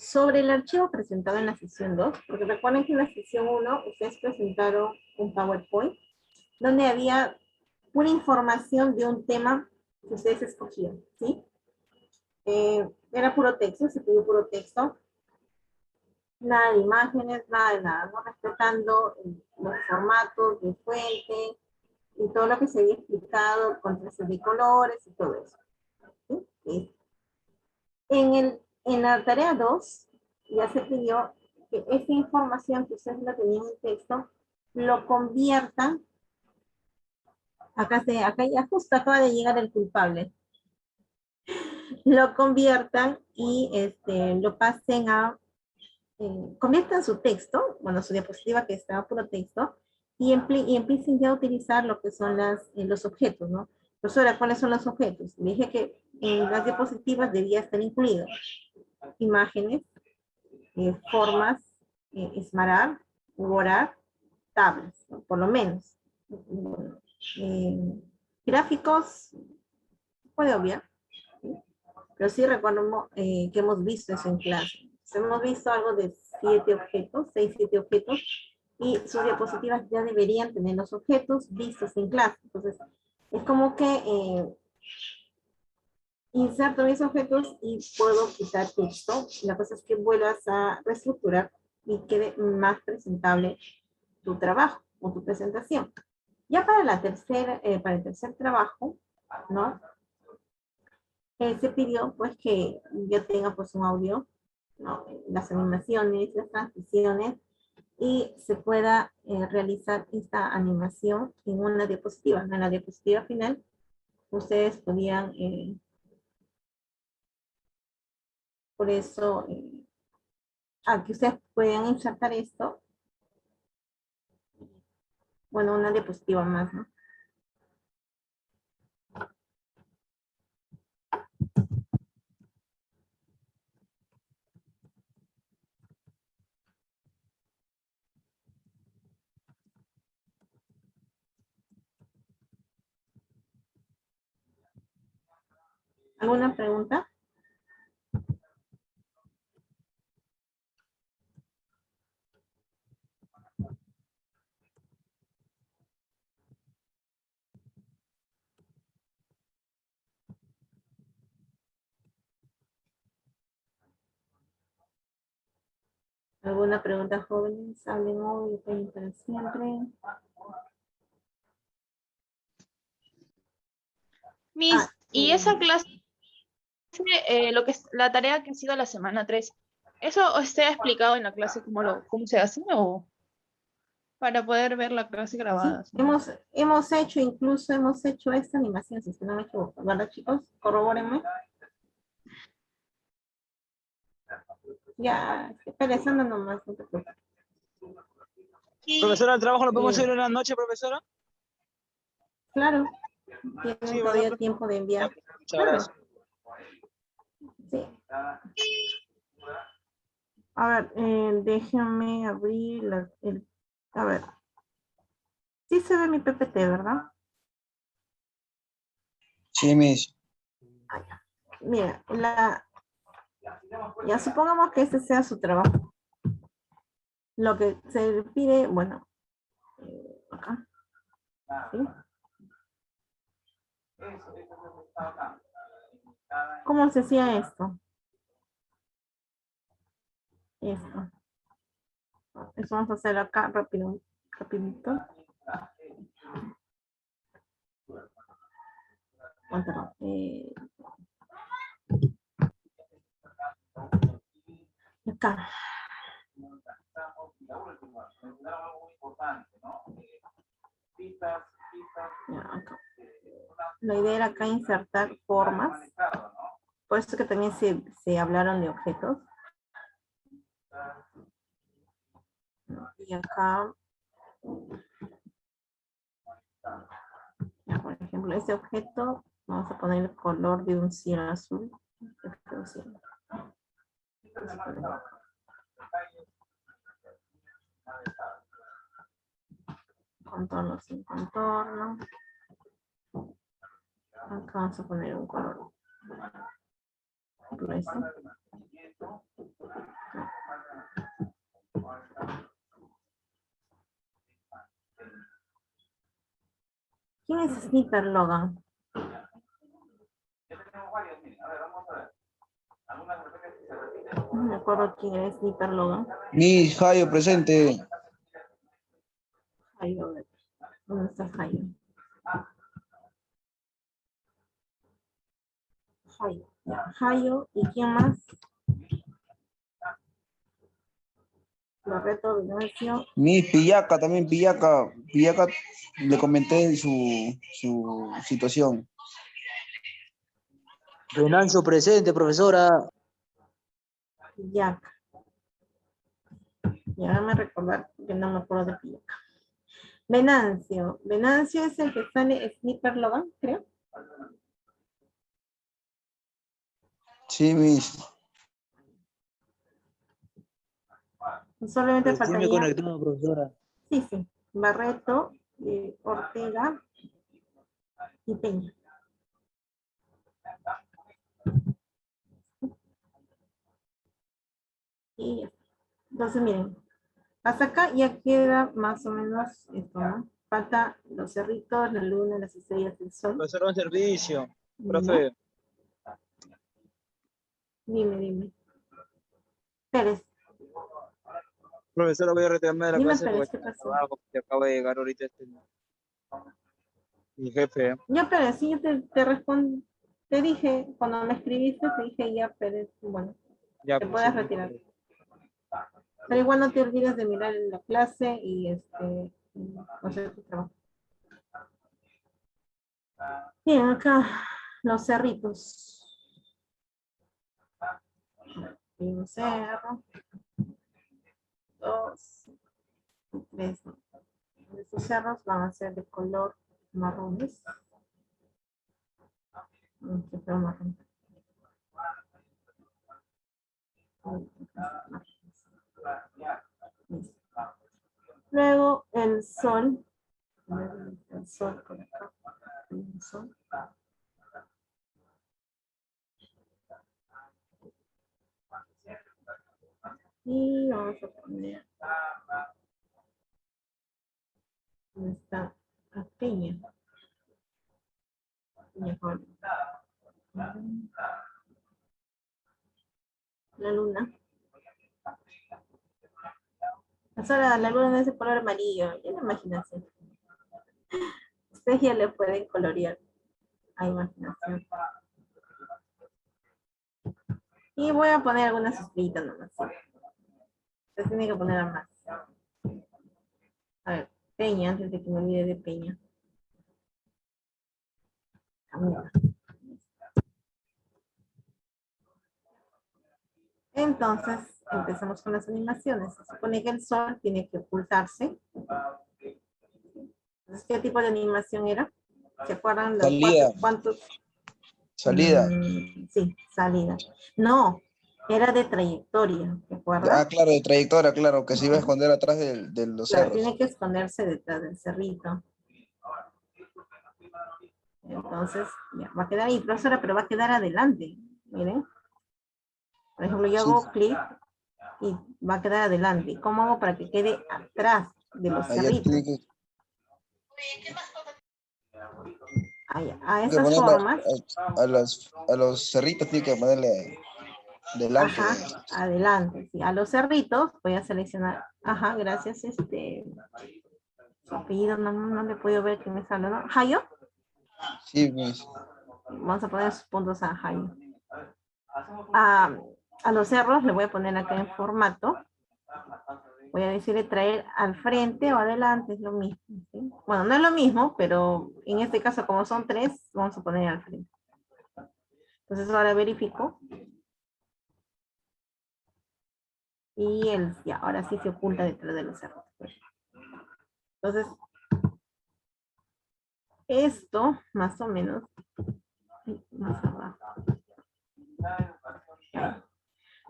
sobre el archivo presentado en la sesión 2, porque recuerden que en la sesión 1 ustedes presentaron un PowerPoint donde había una información de un tema que ustedes escogían, ¿sí? Era puro texto, se pidió puro texto, nada de imágenes, nada de nada, ¿no? Respetando los formatos de fuente y todo lo que se había explicado, contrastes de colores y todo eso. ¿Sí? En la tarea 2 ya se pidió que esa información que ustedes la tenían en texto lo conviertan, acá ya justo acaba de llegar el culpable, lo conviertan y lo pasen a, conviertan su texto, bueno, su diapositiva que estaba puro texto, y empiecen ya a utilizar lo que son los objetos, ¿no? Profesora, ¿cuáles son los objetos? Le dije que en las diapositivas debía estar incluido imágenes, formas, esmarar, borrar, tablas, ¿no? Por lo menos. Eh, gráficos, puede obviar, ¿sí? Pero sí recuerdo que hemos visto eso en clase. Hemos visto algo de 7 objetos, 6, 7 objetos, y sus diapositivas ya deberían tener los objetos vistos en clase. Entonces, es como que inserto mis objetos y puedo quitar texto. La cosa es que vuelvas a reestructurar y quede más presentable tu trabajo o tu presentación. Ya para para el tercer trabajo, ¿no? Se pidió pues que yo tenga pues un audio, ¿no? Las animaciones, las transiciones, y se pueda realizar esta animación en una diapositiva. En la diapositiva final, ustedes podían, por eso, que ustedes puedan insertar esto, bueno, una diapositiva más, ¿no? ¿Alguna pregunta? ¿Alguna pregunta, jóvenes? Hablen hoy, pueden para siempre. Miss, y esa clase, lo que es la tarea que ha sido la semana 3, ¿eso está explicado en la clase cómo se hace o para poder ver la clase grabada? Sí, incluso hemos hecho esta animación, si es que no me equivoco, ¿verdad, chicos? Corrobórenme. Ya, estoy pensando nomás, no te preocupes. Profesora, ¿el trabajo lo podemos hacer en la noche, profesora? Claro, tienen Sí, todavía ¿verdad? tiempo de enviar. Muchas Claro. gracias. Sí. A ver, déjenme abrir a ver. Sí se ve mi PPT, ¿verdad? Sí, Miss. Mira, ya supongamos que este sea su trabajo. Lo que se pide, bueno, acá. ¿Sí? ¿Cómo se hacía esto? Esto. Eso vamos a hacer acá rápido, rapidito. Oh, perdón. Acá. Ya, acá. La idea era acá insertar formas. Por eso que también se hablaron de objetos. Y acá, ya, por ejemplo, este objeto, vamos a poner el color de un cielo azul. Contorno sin contorno. Acá vamos a poner un color grueso. ¿Quién es Sniper Logan? No me acuerdo quién es Sniper Logan. Miss Jayo presente. Jairo, a ver, ¿dónde está Jairo? Jairo, ya, Jairo, ¿y quién más? Loreto, Venancio. Miss Pillaca también, Pillaca. Pillaca le comenté su situación. Venancio presente, profesora. Pillaca. Ya me recordar que no me acuerdo de Pillaca. Venancio. Venancio es el que sale Sniper Logan, creo. Sí, Miss. Solamente Recién me faltaría. conectado, profesora. Sí, sí. Barreto, Ortega y Peña. Y ya está. Entonces, miren, hasta acá ya queda más o menos esto, ¿no? Falta los cerritos, la luna, las estrellas, el sol. Profesor, un servicio. ¿No? Profe, Dime. Pérez, profesora, voy a retirarme de la dime clase Pérez, porque ¿qué pasó? trabajo, que acaba de llegar ahorita mi jefe. Ya Pérez, sí, yo te respondo. Te dije, cuando me escribiste, te dije ya Pérez, bueno, Ya, te pues, puedes sí, retirar. Pero igual no te olvides de mirar en la clase y hacer tu trabajo. Bien, acá los cerritos. Un cerro, 2, 3. Estos cerros van a ser de color marrones. Que fue marrón. Luego el sol. El sol por acá. El sol. Y vamos a poner esta peña. Mejor. La luna. Ahora la luna es de color amarillo. Ya la imaginación. Ustedes ya le pueden colorear a imaginación. Y voy a poner algunas estrellitas nomás. Se tiene que poner a más. A ver, Peña, antes de que me olvide de Peña. Entonces, empezamos con las animaciones. Se supone que el sol tiene que ocultarse. Entonces, ¿qué tipo de animación era? ¿Se acuerdan? Los Salida. ¿Cuántos? Salida. Sí, salida. No, era de trayectoria, ¿te acuerdas? Claro, de trayectoria, claro, que se iba a esconder atrás de los Claro, cerros. tiene que esconderse detrás del cerrito. Entonces, ya, va a quedar ahí, profesora, pero va a quedar adelante. Miren. Por ejemplo, yo hago clic y va a quedar adelante. ¿Cómo hago para que quede atrás de los Allá cerritos? tiene que A esas formas. a los cerritos tiene que ponerle delante. Ajá, adelante. Sí. A los cerritos voy a seleccionar. Ajá, gracias. Su apellido no le puedo ver que me sale, ¿no? ¿Hayo? Sí, Miss. Vamos a poner sus puntos a Hayo. A los cerros le voy a poner acá en formato. Voy a decirle traer al frente o adelante, es lo mismo. ¿Sí? Bueno, no es lo mismo, pero en este caso, como son 3, vamos a poner al frente. Entonces ahora verifico. Y ya, ahora sí se oculta detrás de los cerros. Entonces, esto más o menos, más abajo.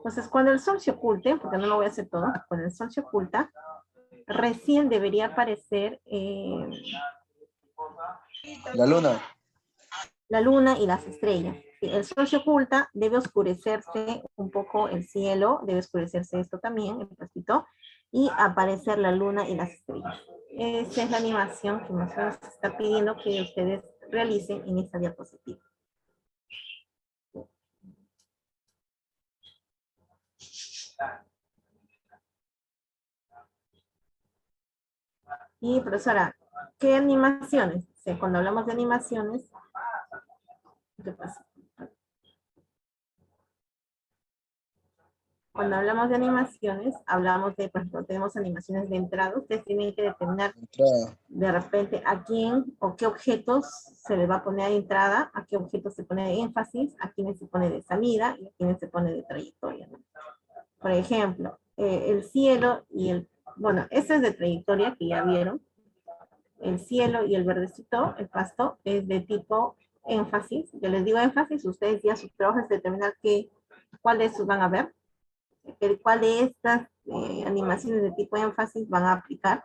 Entonces, cuando el sol se oculte, porque no lo voy a hacer todo, cuando el sol se oculta, recién debería aparecer La luna. la luna y las estrellas. Si el sol se oculta, debe oscurecerse un poco el cielo, debe oscurecerse esto también, el pastito, y aparecer la luna y las estrellas. Esa es la animación que más o menos está pidiendo que ustedes realicen en esta diapositiva. Y profesora, ¿qué animaciones? O sea, cuando hablamos de animaciones, ¿qué pasa? Cuando hablamos de animaciones, hablamos de, por ejemplo, tenemos animaciones de entrada. Ustedes tienen que determinar Entrada. de repente a quién o qué objetos se le va a poner de entrada, a qué objetos se pone de énfasis, a quiénes se pone de salida y a quiénes se pone de trayectoria, ¿no? Por ejemplo, el cielo y el, bueno, ese es de trayectoria que ya vieron. El cielo y el verdecito, el pasto, es de tipo énfasis. Yo les digo énfasis, ustedes ya su trabajo es determinar cuáles van a ver, cuál de estas animaciones de tipo énfasis van a aplicar.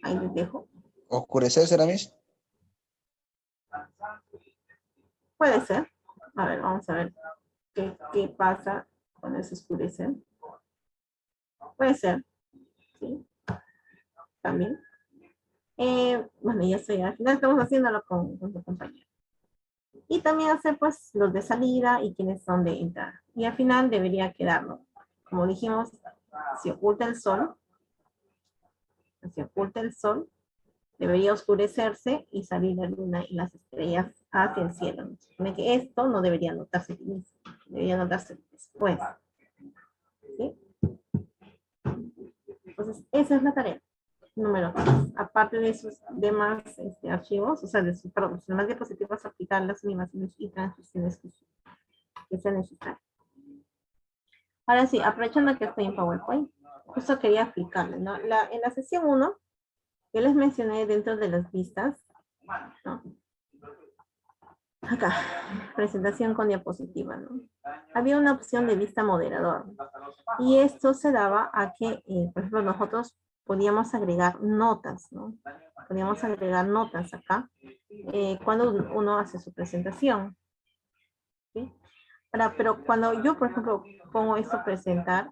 Ahí les dejo. ¿Oscurecer será, Miss? Puede ser. A ver, vamos a ver qué pasa cuando se oscurece. Puede ser. Sí. También. Bueno, ya estoy. Al final estamos haciéndolo con su compañero. Y también hacer pues los de salida y quienes son de entrada. Y al final debería quedarlo. Como dijimos, si oculta el sol, debería oscurecerse y salir la luna y las estrellas hacia el cielo. Se supone que esto no debería notarse al inicio, debería notarse después. ¿Sí? Entonces, esa es la tarea número 3. Aparte de sus demás archivos, o sea, de sus demás diapositivas, aplicar las animaciones y transiciones que sean necesarias. Ahora sí, aprovechando que estoy en PowerPoint, justo quería explicarles, ¿no? En la sesión 1, yo les mencioné dentro de las vistas, ¿no? Acá, presentación con diapositiva, ¿no? Había una opción de vista moderador. Y esto se daba a que, por ejemplo, nosotros podíamos agregar notas, ¿no? Podíamos agregar notas acá cuando uno hace su presentación. ¿Sí? Pero cuando yo, por ejemplo, pongo esto a presentar,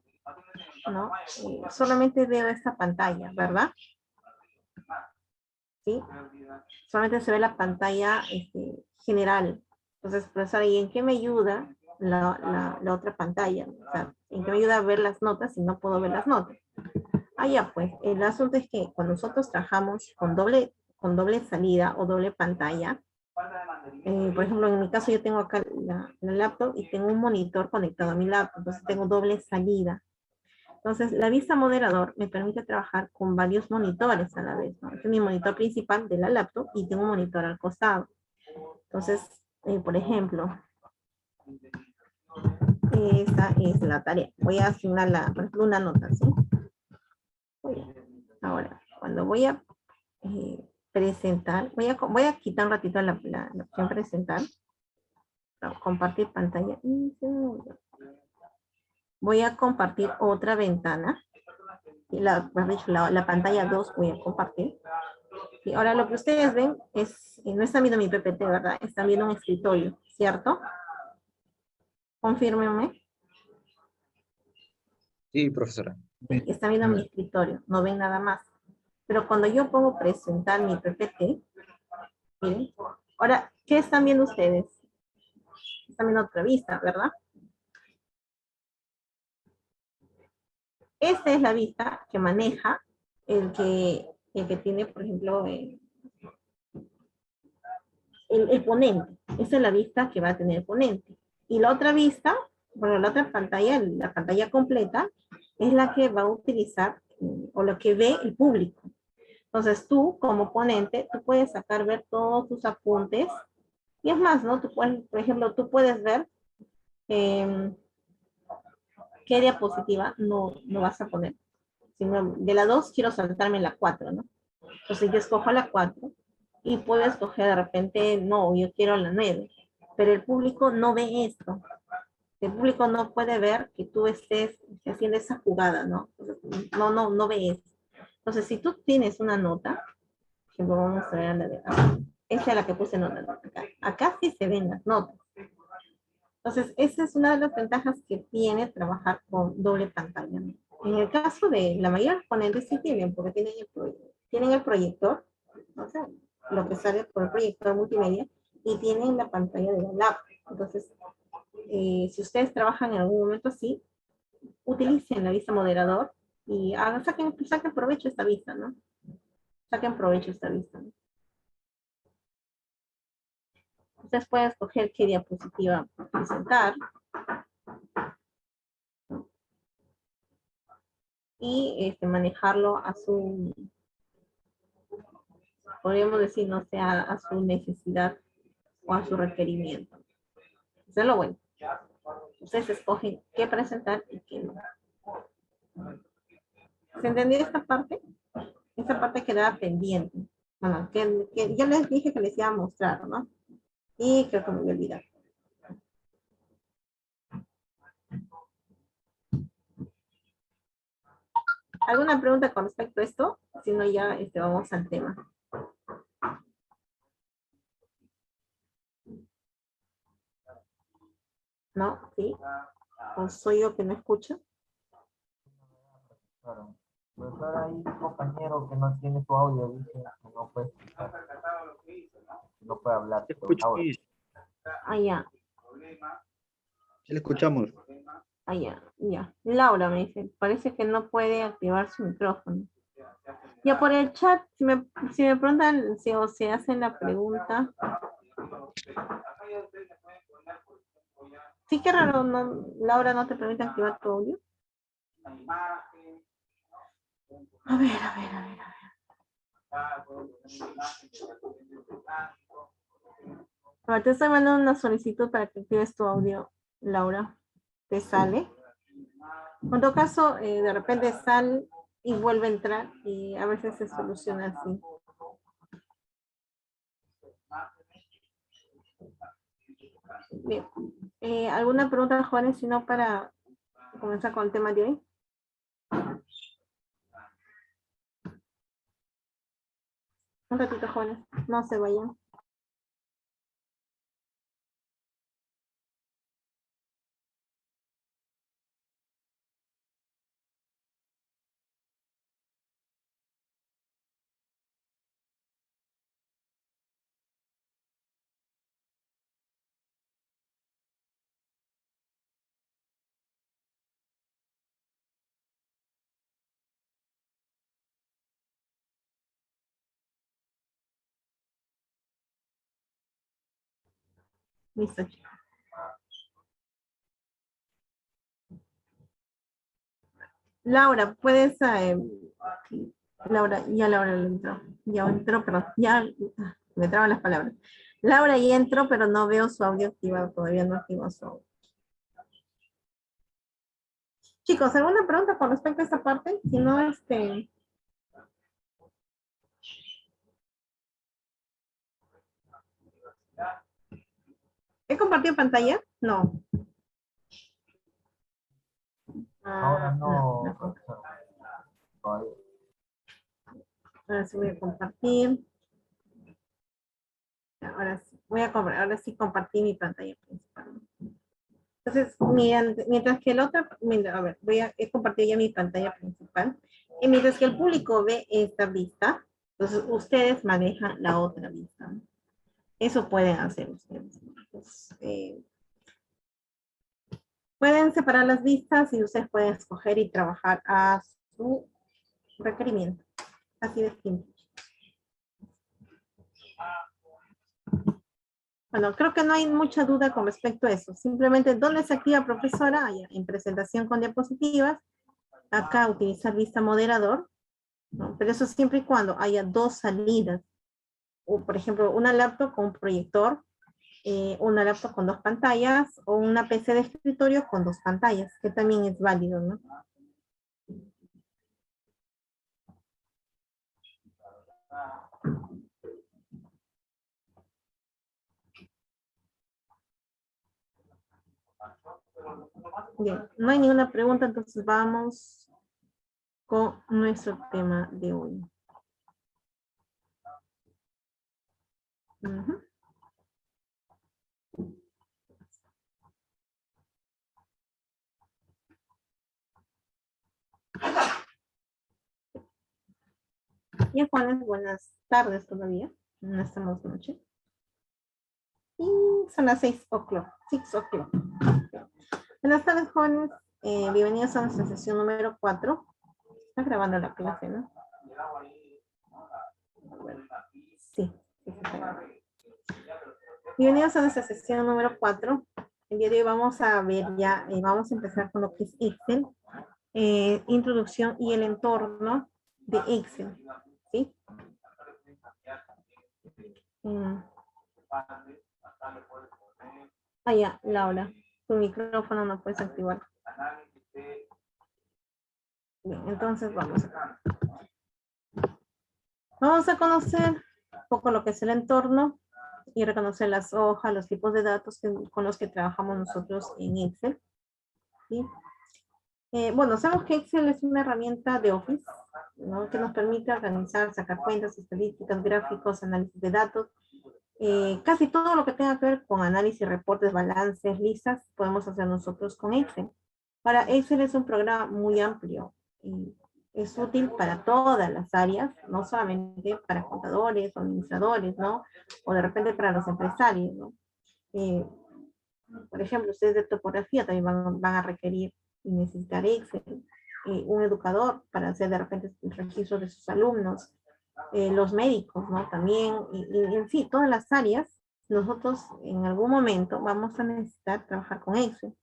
¿no? Solamente veo esta pantalla, ¿verdad? ¿Sí? Solamente se ve la pantalla general. Entonces, profesor, ¿y en qué me ayuda la otra pantalla? O sea, ¿en qué me ayuda a ver las notas si no puedo ver las notas? Ah, ya, pues, el asunto es que cuando nosotros trabajamos con doble salida o doble pantalla, por ejemplo, en mi caso yo tengo acá la laptop y tengo un monitor conectado a mi laptop, entonces tengo doble salida. Entonces, la vista moderador me permite trabajar con varios monitores a la vez, ¿no? Este es mi monitor principal de la laptop y tengo un monitor al costado. Entonces, por ejemplo, esta es la tarea. Voy a asignar, por ejemplo, una nota, ¿sí? Ahora, cuando voy a presentar, voy a quitar un ratito la opción presentar. No, compartir pantalla. Voy a compartir otra ventana. La pantalla 2 voy a compartir. Y ahora lo que ustedes ven es, no están viendo mi PPT, ¿verdad? Están viendo un escritorio, ¿cierto? Confírmenme. Sí, profesora. Están viendo mi escritorio, no ven nada más. Pero cuando yo pongo presentar mi PPT, miren, ahora, ¿qué están viendo ustedes? Están viendo otra vista, ¿verdad? Esta es la vista que maneja el que tiene, por ejemplo, el ponente. Esa es la vista que va a tener el ponente. Y la otra vista, bueno, la otra pantalla, la pantalla completa, es la que va a utilizar o lo que ve el público. Entonces tú, como ponente, tú puedes ver todos tus apuntes. Y es más, ¿no? Tú puedes, por ejemplo, tú puedes ver qué diapositiva no vas a poner. Sino de la 2 quiero saltarme la 4, ¿no? Entonces yo escojo la 4 y puedo escoger de repente, no, yo quiero la 9. Pero el público no ve esto. El público no puede ver que tú estés haciendo esa jugada, ¿no? Entonces, no ve esto. Entonces, si tú tienes una nota, ejemplo, vamos a ver la de acá. Esta es la que puse nota acá. Acá sí se ven las notas. Entonces, esa es una de las ventajas que tiene trabajar con doble pantalla, ¿no? En el caso de la mayoría de los ponentes sí tienen, porque tienen el proyector, o sea, lo que sale por el proyector multimedia, y tienen la pantalla de la lab. Entonces, si ustedes trabajan en algún momento así, utilicen la vista moderador y saquen provecho de esta vista, ¿no? Saquen provecho de esta vista, ¿no? Ustedes pueden escoger qué diapositiva presentar. Y manejarlo a su, podríamos decir, no sé, a su necesidad o a su requerimiento. Eso es lo bueno. Ustedes escogen qué presentar y qué no. ¿Se entendió esta parte? Esta parte quedaba pendiente. Bueno, que yo les dije que les iba a mostrar, ¿no? Y creo que me voy a olvidar. ¿Alguna pregunta con respecto a esto? Si no, ya vamos al tema. ¿No? ¿Sí? ¿O soy yo que no escucho? Claro. Pues ahora hay un compañero que no tiene su audio, dice que no puede escuchar, no puede hablar. Te Pero escucho, ahora, Miss. Ah, ya. Sí le escuchamos. Ah, ya, ya. Laura me dice, parece que no puede activar su micrófono. Ya por el chat, si me preguntan o se hacen la pregunta. Sí, qué raro, no, Laura, ¿no te permite activar tu audio? A ver, a ver, a ver, a ver. A ver, te estoy mandando una solicitud para que actives tu audio, Laura. ¿Te sale? En todo caso, de repente sale y vuelve a entrar y a veces se soluciona así. Bien. ¿Alguna pregunta, jóvenes, si no para comenzar con el tema de hoy? Un ratito, jóvenes, no se vayan. Listo, chicos. Laura, puedes, Laura, ya Laura le entró. Ya entró, pero ya me traban las palabras. Laura ya entró, pero no veo su audio activado, todavía no activó su audio. Chicos, ¿alguna pregunta con respecto a esta parte? Si no, ¿he compartido pantalla? No. ahora no, No. profesor. Todavía. Ahora sí voy a compartir. Ahora sí compartí mi pantalla principal. Entonces, mientras que el otro, a ver, he compartido ya mi pantalla principal. Y mientras que el público ve esta vista, entonces ustedes manejan la otra vista, ¿no? Eso pueden hacer ustedes. Pues, pueden separar las vistas y ustedes pueden escoger y trabajar a su requerimiento. Así de simple. Bueno, creo que no hay mucha duda con respecto a eso. Simplemente, ¿dónde se activa, profesora? Allá, en presentación con diapositivas. Acá, utilizar vista moderador, ¿no? Pero eso siempre y cuando haya dos salidas. O, por ejemplo, una laptop con un proyector, una laptop con dos pantallas, o una PC de escritorio con dos pantallas, que también es válido, ¿no? Bien, no hay ninguna pregunta, entonces vamos con nuestro tema de hoy. Ujú. Y Juanes, buenas tardes todavía. No estamos noche. Y son las 6 o'clock. 6 o'clock. Buenas tardes, jóvenes. Bienvenidos a nuestra sesión número 4. Está grabando la clase, ¿no? Sí. Bienvenidos a nuestra sesión número 4. El día de hoy vamos a ver ya, vamos a empezar con lo que es Excel. Introducción y el entorno de Excel. ¿Sí? Ya, Laura, tu micrófono no puedes activar. Bien, entonces vamos a conocer un poco lo que es el entorno y reconocer las hojas, los tipos de datos con los que trabajamos nosotros en Excel. ¿Sí? Bueno, sabemos que Excel es una herramienta de Office, ¿no? Que nos permite organizar, sacar cuentas, estadísticas, gráficos, análisis de datos. Casi todo lo que tenga que ver con análisis, reportes, balances, listas, podemos hacer nosotros con Excel. Para Excel es un programa muy amplio y es útil para todas las áreas, no solamente para contadores o administradores, ¿no? O de repente para los empresarios, ¿no? Por ejemplo, ustedes de topografía también van a requerir y necesitar Excel. Un educador para hacer de repente el registro de sus alumnos. Los médicos, ¿no? También, y en sí, todas las áreas, nosotros en algún momento vamos a necesitar trabajar con Excel.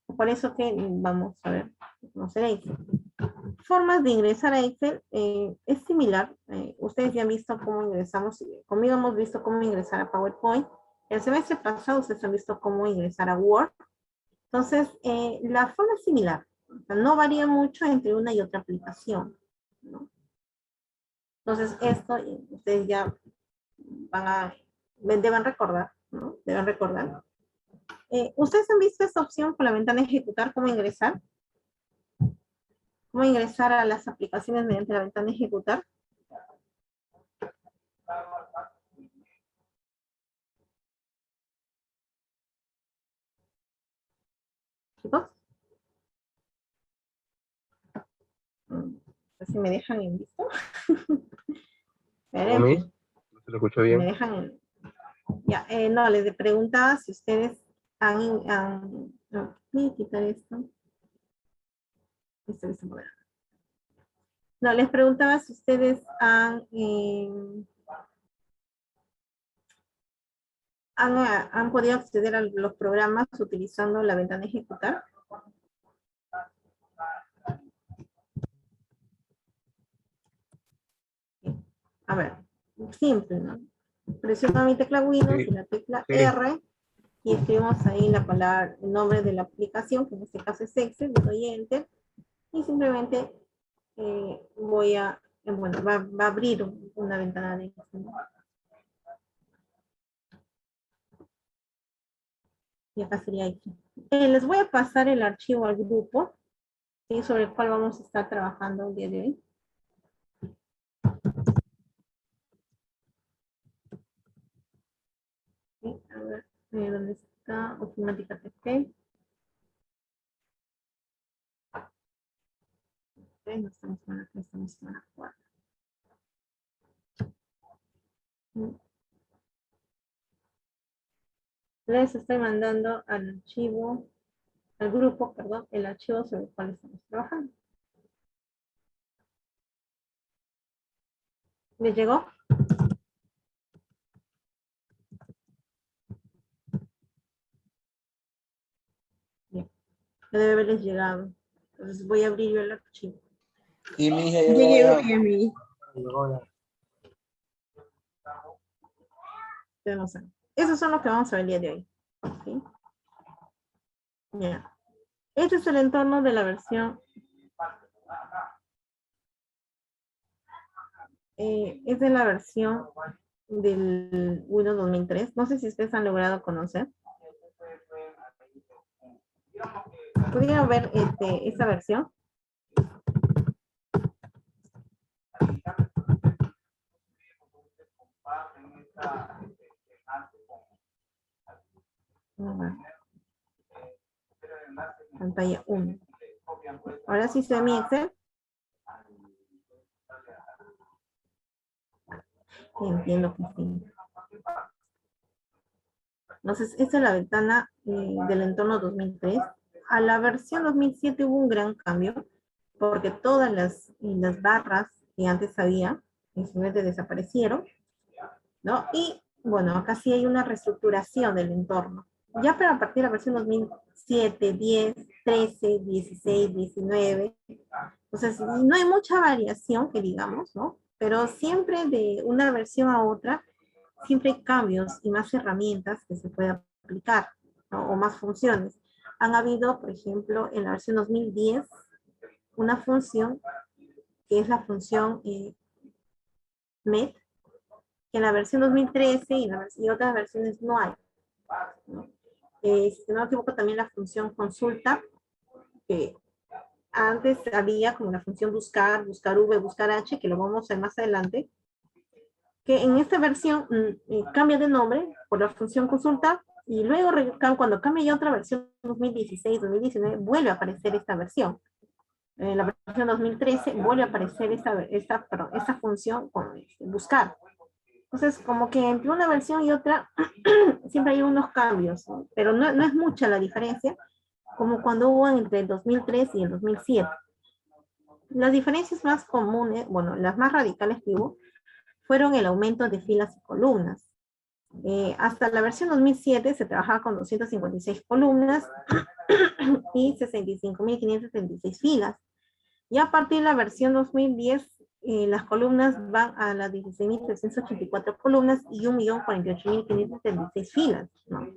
Por eso que vamos a ver, conocer Excel. Formas de ingresar a Excel es similar. Ustedes ya han visto cómo ingresamos, conmigo hemos visto cómo ingresar a PowerPoint. El semestre pasado ustedes han visto cómo ingresar a Word. Entonces, la forma es similar. O sea, no varía mucho entre una y otra aplicación, ¿no? Entonces, esto ustedes ya deben recordar, ¿no? Deben recordar. ¿Ustedes han visto esta opción con la ventana ejecutar, cómo ingresar? ¿Cómo ingresar a las aplicaciones mediante la ventana ejecutar? ¿Chicos? Si me dejan en visto. ¿No se lo escucha bien? Me dejan en... Ya, no, les preguntaba si ustedes han no, voy a quitar esto. No, les preguntaba si ustedes han podido acceder a los programas utilizando la ventana ejecutar. A ver, simple, ¿no? Presiono mi tecla Windows y la tecla R y escribimos ahí la palabra, el nombre de la aplicación, que en este caso es Excel, le doy Enter y simplemente voy a, bueno, va a abrir una ventana de Excel. Y acá sería aquí. Les voy a pasar el archivo al grupo, ¿sí? Sobre el cual vamos a estar trabajando el día de hoy. ¿Sí? A ver, ¿dónde está? Ofimática TP. No estamos con la 3, estamos con la 4. Les estoy mandando al archivo, al grupo, perdón, el archivo sobre el cual estamos trabajando. ¿Les llegó? Bien, debe haberles llegado. Entonces voy a abrir yo el archivo. Y mi hija Llegó ya mi. Esos son los que vamos a ver el día de hoy. ¿Sí? Yeah. Este es el entorno de la versión. Es de la versión del Windows 2003. No sé si ustedes han logrado conocer. ¿Pudieron ver esta versión? Pantalla 1. Ahora sí se ve mi Excel. Entiendo que sí. Entonces, esta es la ventana del entorno 2003. A la versión 2007 hubo un gran cambio, porque todas las barras que antes había, simplemente desaparecieron, ¿no? Y, bueno, acá sí hay una reestructuración del entorno. Ya pero a partir de la versión 2007, 10, 13, 16, 19, entonces no hay mucha variación, que digamos, ¿no? Pero siempre de una versión a otra, siempre hay cambios y más herramientas que se pueden aplicar, ¿no? O más funciones. Han habido, por ejemplo, en la versión 2010, una función que es la función MET, que en la versión 2013 y otras versiones no hay, ¿no? Si no me equivoco, también la función consulta, que antes había como la función buscar, buscar V, buscar H, que lo vamos a ver más adelante, que en esta versión cambia de nombre por la función consulta, y luego cuando cambia ya otra versión, 2016, 2019, vuelve a aparecer esta versión. En la versión 2013 vuelve a aparecer esta función con buscar. Entonces, como que entre una versión y otra, siempre hay unos cambios, ¿no? Pero no es mucha la diferencia, como cuando hubo entre el 2003 y el 2007. Las diferencias más comunes, bueno, las más radicales que hubo, fueron el aumento de filas y columnas. Hasta la versión 2007 se trabajaba con 256 columnas y 65.576 filas. Y a partir de la versión 2010, las columnas van a las 16.384 columnas y 1.048.576 filas, ¿no?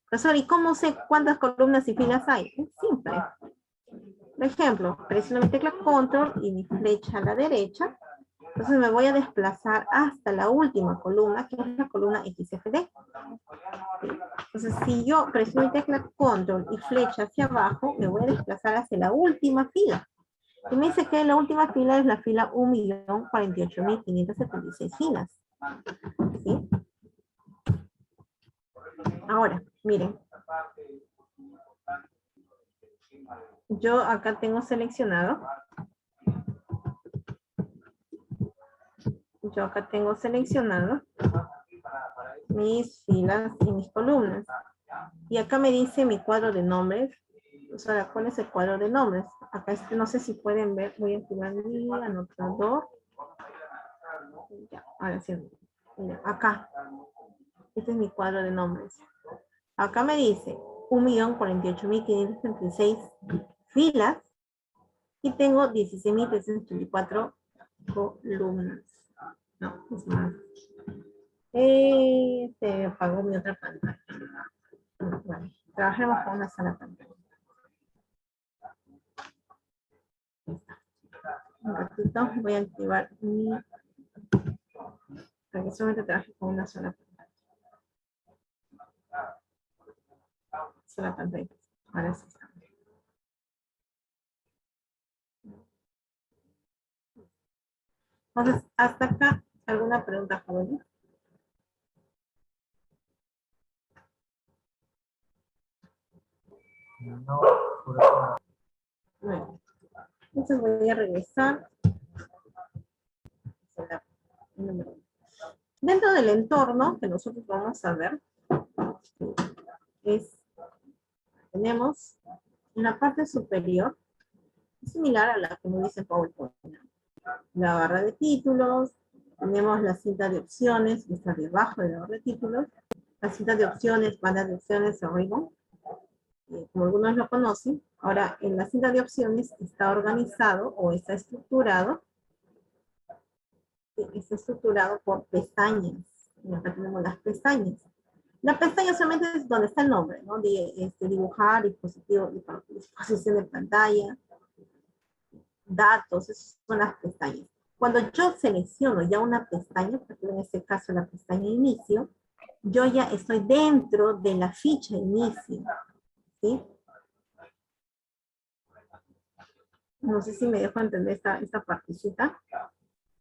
Profesor, ¿y cómo sé cuántas columnas y filas hay? Es simple. Por ejemplo, presiono mi tecla control y mi flecha a la derecha. Entonces me voy a desplazar hasta la última columna, que es la columna XFD. Entonces, si yo presiono mi tecla control y flecha hacia abajo, me voy a desplazar hacia la última fila. Y me dice que la última fila es la fila 1.048.576 filas. ¿Sí? Ahora, miren. Yo acá tengo seleccionado. Mis filas y mis columnas. Y acá me dice mi cuadro de nombres. O sea, ¿cuál es el cuadro de nombres? Acá no sé si pueden ver. Voy a activar mi anotador. Ya, ahora sí. Mira, acá. Este es mi cuadro de nombres. Acá me dice 1.048.536 filas y tengo 16.384 columnas. No, es más. Se apagó mi otra pantalla. Bueno, trabajemos con una sola pantalla. Un ratito voy a activar mi... para que solamente trabaje con una sola pantalla. Sola pantalla. Ahora sí está. Entonces, hasta acá, ¿alguna pregunta, joven? No, por eso Bueno, entonces voy a regresar. Dentro del entorno que nosotros vamos a ver, tenemos una parte superior, similar a la que nos dice PowerPoint. La barra de títulos, tenemos la cinta de opciones, que está debajo de la barra de títulos, la cinta de opciones, banda de opciones o ribbon, como algunos lo conocen. Ahora, en la cinta de opciones está organizado o está estructurado por pestañas. Y acá tenemos las pestañas. La pestaña solamente es donde está el nombre, ¿no? Dibujar, disposición de pantalla, datos, esas son las pestañas. Cuando yo selecciono ya una pestaña, por ejemplo, en este caso la pestaña inicio, yo ya estoy dentro de la ficha inicio, ¿sí? No sé si me dejo entender esta partecita.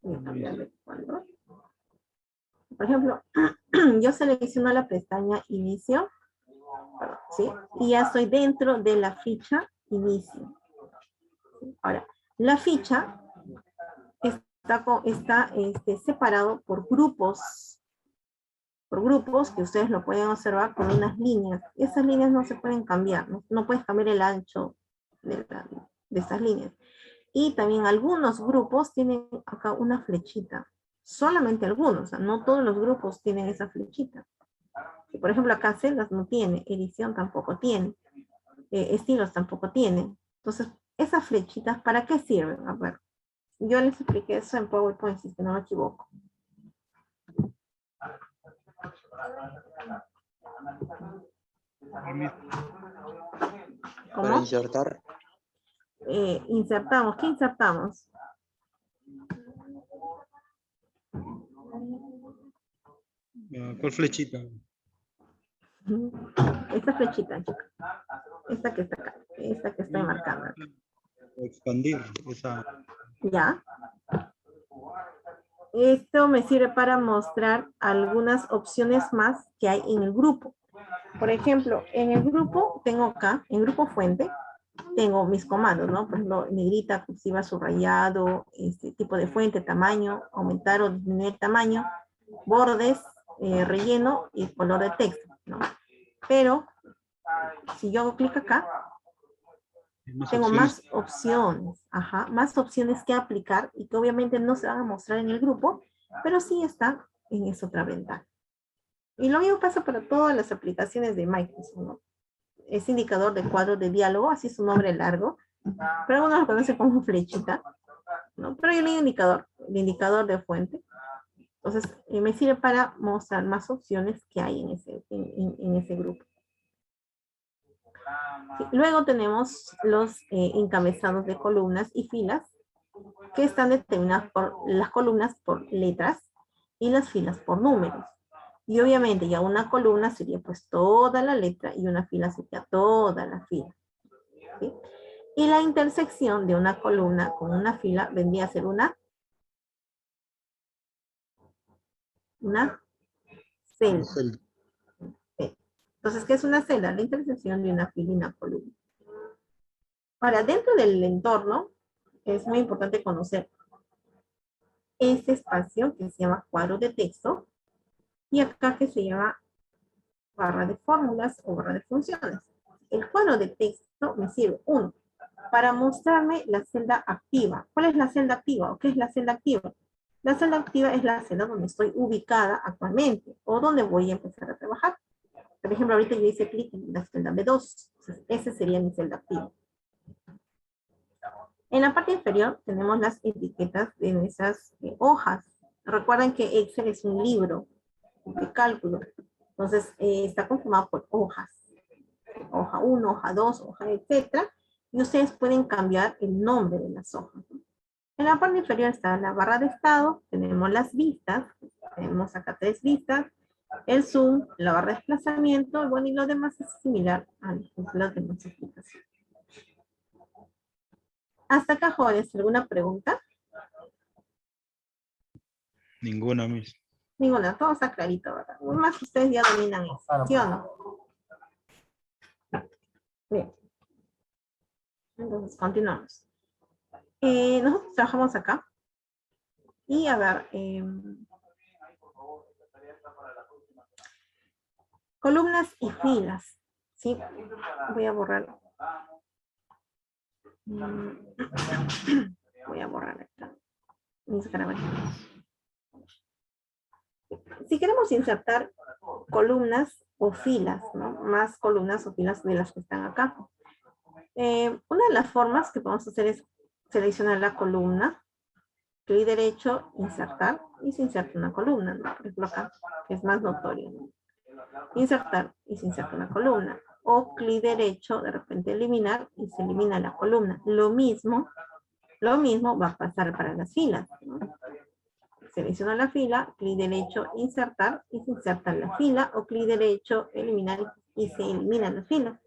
Voy a cambiar de cuadro. Por ejemplo, yo selecciono la pestaña inicio, ¿sí? Y ya estoy dentro de la ficha inicio. Ahora, la ficha está separado por grupos que ustedes lo pueden observar con unas líneas. Esas líneas no se pueden cambiar, no puedes cambiar el ancho de estas líneas. Y también algunos grupos tienen acá una flechita. Solamente algunos, o sea, no todos los grupos tienen esa flechita. Por ejemplo, acá celdas no tiene, edición tampoco tiene, estilos tampoco tiene. Entonces, esas flechitas, ¿para qué sirven? A ver, yo les expliqué eso en PowerPoint, si no me equivoco. Para ¿Cómo? insertar. Insertamos. ¿Qué insertamos? ¿Cuál flechita? Esta flechita, chicos. Esta que está acá. Esta que estoy marcando. Expandir esa. ¿Ya? Esto me sirve para mostrar algunas opciones más que hay en el grupo. Por ejemplo, en el grupo tengo acá, en grupo fuente, tengo mis comandos, ¿no? Por ejemplo, negrita, cursiva, subrayado, tipo de fuente, tamaño, aumentar o disminuir tamaño, bordes, relleno y color de texto, ¿no? Pero, si yo hago clic acá, tengo más opciones, más opciones que aplicar y que obviamente no se van a mostrar en el grupo, pero sí está en esa otra ventana. Y lo mismo pasa para todas las aplicaciones de Microsoft, ¿no? Es indicador de cuadro de diálogo, así es su nombre largo, pero algunos lo conocen como flechita, ¿no? Pero yo le digo el indicador de fuente. Entonces, me sirve para mostrar más opciones que hay en ese grupo. Sí, luego tenemos los encabezados de columnas y filas, que están determinadas por las columnas por letras y las filas por números. Y obviamente ya una columna sería pues toda la letra y una fila sería toda la fila. ¿Sí? Y la intersección de una columna con una fila vendría a ser una celda. ¿Sí? Entonces, ¿qué es una celda? La intersección de una fila y una columna. Ahora, dentro del entorno, es muy importante conocer este espacio que se llama cuadro de texto y acá que se llama barra de fórmulas o barra de funciones. El cuadro de texto me sirve, uno, para mostrarme la celda activa. ¿Cuál es la celda activa o qué es la celda activa? La celda activa es la celda donde estoy ubicada actualmente o donde voy a empezar a trabajar. Por ejemplo, ahorita yo hice clic en la celda B2. Entonces, esa sería mi celda activa. En la parte inferior tenemos las etiquetas de nuestras hojas. Recuerden que Excel es un libro de cálculo. Entonces, está conformado por hojas. Hoja 1, hoja 2, hoja, etc. Y ustedes pueden cambiar el nombre de las hojas. En la parte inferior está la barra de estado. Tenemos las vistas. Tenemos acá 3 vistas. El zoom, la barra de desplazamiento. Bueno, y lo demás es similar a las demás aplicaciones. ¿Hasta acá, jóvenes, alguna pregunta? Ninguna, Miss. Ninguna, todo está clarito, ¿verdad? Más que ustedes ya dominan eso, ¿sí o no? Bien. Entonces, continuamos. Nosotros trabajamos acá. Y a ver, columnas y filas, ¿sí? Voy a borrar. Voy a borrar acá mis grabaciones. Si queremos insertar columnas o filas, ¿no? Más columnas o filas de las que están acá. Una de las formas que podemos hacer es seleccionar la columna, clic derecho, insertar, y se inserta una columna, ¿no? Por ejemplo acá, que es más notorio, ¿no? Insertar y se inserta una columna. O clic derecho, de repente eliminar, y se elimina la columna. Lo mismo va a pasar para las filas, ¿no? Selecciono la fila, clic derecho, insertar, y se inserta la fila, o clic derecho, eliminar, y se elimina la fila.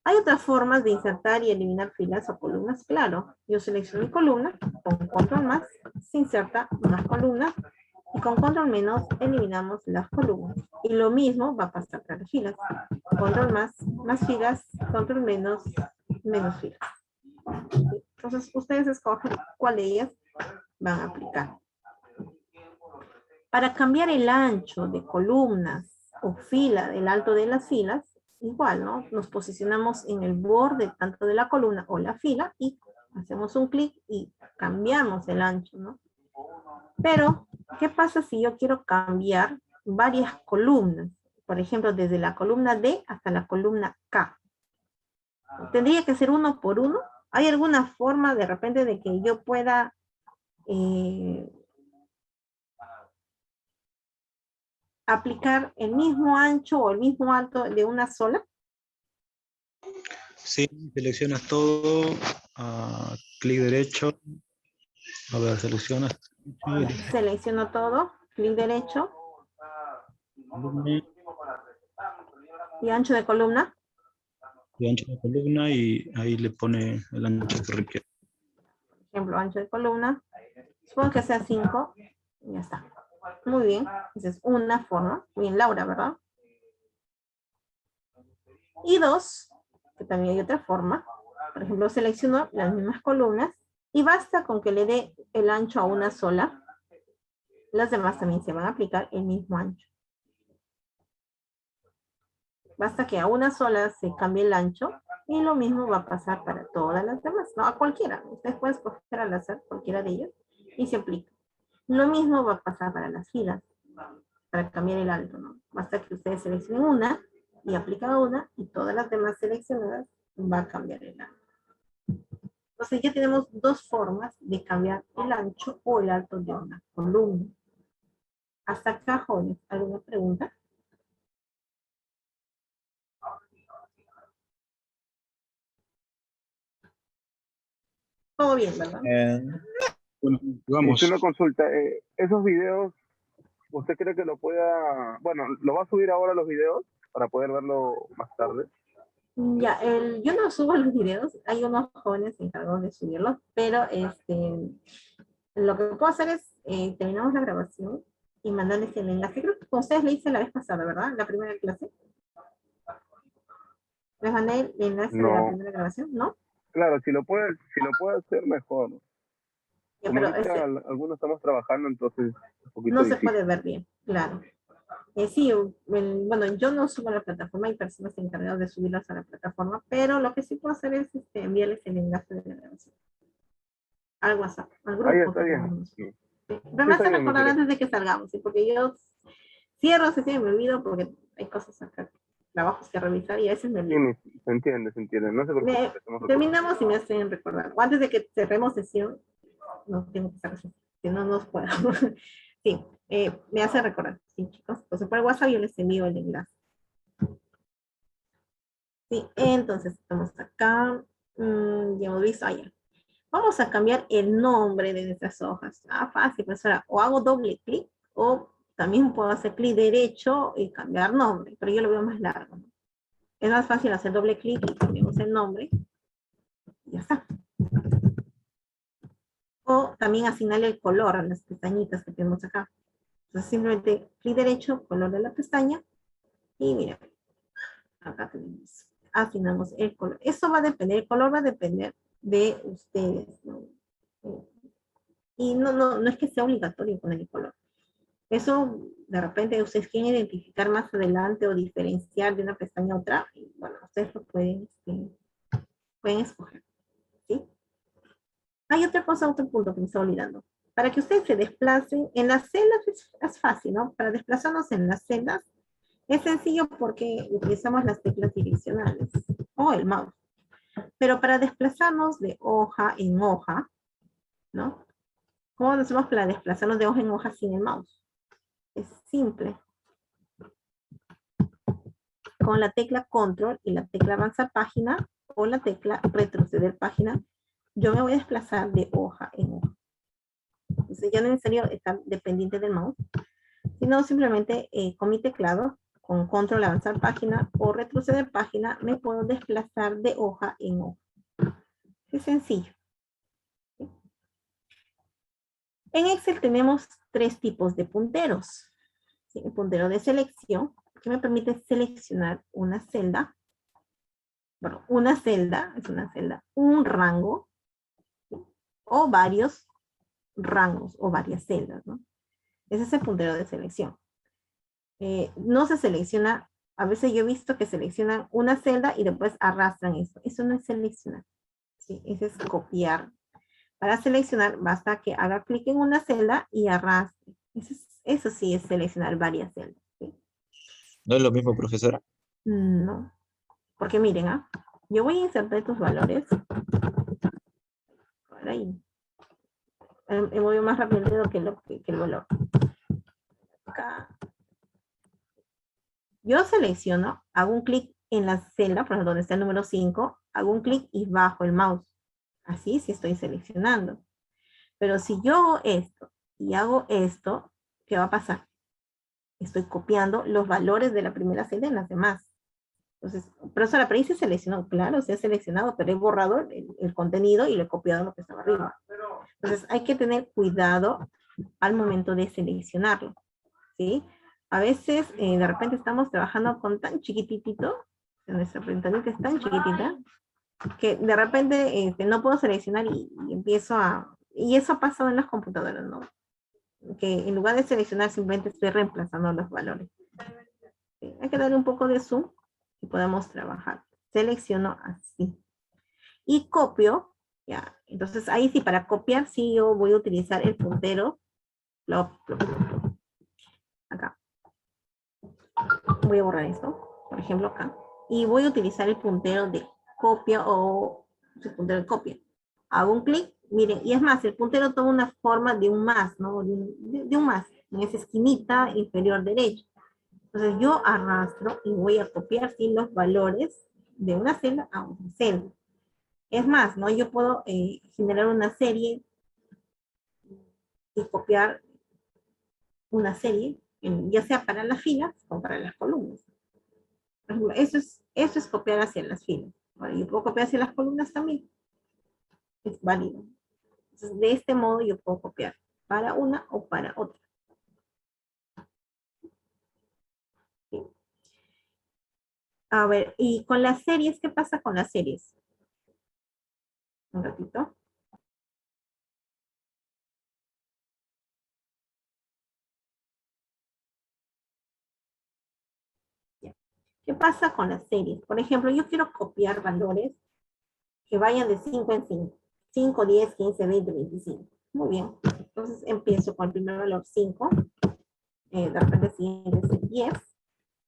Hay otras formas de insertar y eliminar filas o columnas, claro. Yo selecciono mi columna, con control más, se inserta más columnas, y con control menos eliminamos las columnas. Y lo mismo va a pasar para las filas. Control más filas, control menos filas. Entonces, ustedes escogen cuál de ellas van a aplicar. Para cambiar el ancho de columnas o fila, del alto de las filas, igual, ¿no? Nos posicionamos en el borde tanto de la columna o la fila y hacemos un clic y cambiamos el ancho, ¿no? Pero, ¿qué pasa si yo quiero cambiar varias columnas? Por ejemplo, desde la columna D hasta la columna K. ¿Tendría que ser uno por uno? ¿Hay alguna forma de repente de que yo pueda aplicar el mismo ancho o el mismo alto de una sola? Sí, seleccionas todo, clic derecho. A ver, seleccionas Selecciono todo, clic derecho columna y ancho de columna. y ancho de columna y ahí le pone el ancho que requiere. Por ejemplo, ancho de columna. Supongo que sea 5. Y ya está. Muy bien. Esa es una forma. Muy bien, Laura, ¿verdad? Y 2, que también hay otra forma. Por ejemplo, selecciono las mismas columnas y basta con que le dé el ancho a una sola. Las demás también se van a aplicar el mismo ancho. Basta que a una sola se cambie el ancho y lo mismo va a pasar para todas las demás. No, a cualquiera. Ustedes pueden escoger al azar cualquiera de ellos y se aplica. Lo mismo va a pasar para las filas, para cambiar el alto, ¿no? Basta que ustedes seleccionen una y aplican una y todas las demás seleccionadas va a cambiar el alto. Entonces ya tenemos dos formas de cambiar el ancho o el alto de una columna. Hasta acá, jóvenes, ¿alguna pregunta? Todo bien, ¿verdad? Bueno, vamos. Hice una consulta. Esos videos, ¿usted cree que lo pueda... Bueno, ¿lo va a subir ahora los videos para poder verlo más tarde? Ya, yo no subo los videos, hay unos jóvenes encargados de subirlos, pero lo que puedo hacer es, terminamos la grabación y mandarles el enlace. Creo que con ustedes le hice la vez pasada, ¿verdad? La primera clase. Les mandé el enlace de la No. primera grabación, ¿no? Claro, si lo puede hacer mejor. Ya, Como pero ahorita algunos estamos trabajando, entonces es un poquito no se difícil. puede ver bien, claro. Sí, bueno, yo no subo a la plataforma, hay personas encargadas de subirlas a la plataforma, pero lo que sí puedo hacer es enviarles el enlace de la grabación. Al WhatsApp, al grupo. Ahí está que bien. tenemos. Sí. Pero me Está hace bien, recordar me antes de que salgamos, ¿sí? Porque yo cierro sesión y me olvido porque hay cosas acá, trabajos que revisar y a veces me olvido. Sí, se entiende. No se preocupe. Terminamos y me hacen recordar. O antes de que cerremos sesión, no tengo que estar así, si no, no puedo. Sí, me hace recordar. Sí, chicos, entonces por el WhatsApp yo les envío el enlace. Sí, entonces estamos acá. Ya hemos visto allá. Vamos a cambiar el nombre de nuestras hojas. Fácil, profesora. O hago doble clic o también puedo hacer clic derecho y cambiar nombre, pero yo lo veo más largo, ¿no? Es más fácil hacer doble clic y cambiamos el nombre. Y ya está. O también asignarle el color a las pestañitas que tenemos acá. Entonces simplemente clic derecho, color de la pestaña. Y miren, acá tenemos, asignamos el color. Eso va a depender, el color va a depender de ustedes, ¿no? Y no es que sea obligatorio poner el color. Eso de repente ustedes quieren identificar más adelante o diferenciar de una pestaña a otra. Y bueno, ustedes lo pueden escoger. ¿Sí? Hay otra cosa, otro punto que me estaba olvidando. Para que ustedes se desplacen en las celdas es fácil, ¿no? Para desplazarnos en las celdas es sencillo porque utilizamos las teclas direccionales o el mouse. Pero para desplazarnos de hoja en hoja, ¿no? ¿Cómo hacemos para desplazarnos de hoja en hoja sin el mouse? Es simple. Con la tecla control y la tecla avanzar página o la tecla retroceder página, yo me voy a desplazar de hoja en hoja. Entonces ya no es necesario estar dependiente del mouse, sino simplemente con mi teclado, con control avanzar página o retroceder página, me puedo desplazar de hoja en hoja. Es sencillo. En Excel tenemos tres tipos de punteros. ¿Sí? El puntero de selección, que me permite seleccionar una celda. Bueno, una celda, es una celda, un rango, ¿sí? O varios rangos o varias celdas, ¿no? Ese es el puntero de selección. No se selecciona, a veces yo he visto que seleccionan una celda y después arrastran eso. Eso no es seleccionar, ¿sí? Eso es copiar. Para seleccionar basta que haga clic en una celda y arrastre. Eso sí es seleccionar varias celdas, ¿sí? ¿No es lo mismo, profesora? No, porque miren, yo voy a insertar estos valores. Por ahí. He movido más rápido el dedo que el valor. Acá. Yo selecciono, hago un clic en la celda, por ejemplo, donde está el número 5, hago un clic y bajo el mouse. Así sí estoy seleccionando. Pero si yo hago esto y hago esto, ¿qué va a pasar? Estoy copiando los valores de la primera celda en las demás. Entonces, profesora, pero ahí se seleccionó, claro, se ha seleccionado, pero he borrado el contenido y lo he copiado lo que estaba arriba. Entonces, hay que tener cuidado al momento de seleccionarlo, ¿sí? A veces, de repente estamos trabajando con tan chiquititito, nuestra pantallita es tan chiquitita, que de repente no puedo seleccionar y empiezo a... Y eso ha pasado en las computadoras, ¿no? Que en lugar de seleccionar simplemente estoy reemplazando los valores. ¿Sí? Hay que darle un poco de zoom y podemos trabajar. Selecciono así. Y copio, ya. Entonces ahí sí, para copiar sí yo voy a utilizar el puntero. Acá. Voy a borrar esto, por ejemplo acá. Y voy a utilizar el puntero de copia o el puntero de copia. Hago un clic, miren, y es más, el puntero toma una forma de un más, ¿no? De un más, en esa esquinita inferior derecha. Entonces yo arrastro y voy a copiar ¿sí? los valores de una celda a otra celda. Es más, ¿no? Yo puedo generar una serie y copiar una serie, ya sea para las filas o para las columnas. Por ejemplo, eso es copiar hacia las filas. Ahora, yo puedo copiar hacia las columnas también. Es válido. Entonces, de este modo yo puedo copiar para una o para otra. ¿Sí? A ver, y con las series, ¿qué pasa con las series? Un ratito. ¿Qué pasa con las series? Por ejemplo, yo quiero copiar valores que vayan de 5 en 5. 5, 10, 15, 20, 25. Muy bien. Entonces empiezo con el primer valor 5. De repente el siguiente es 10.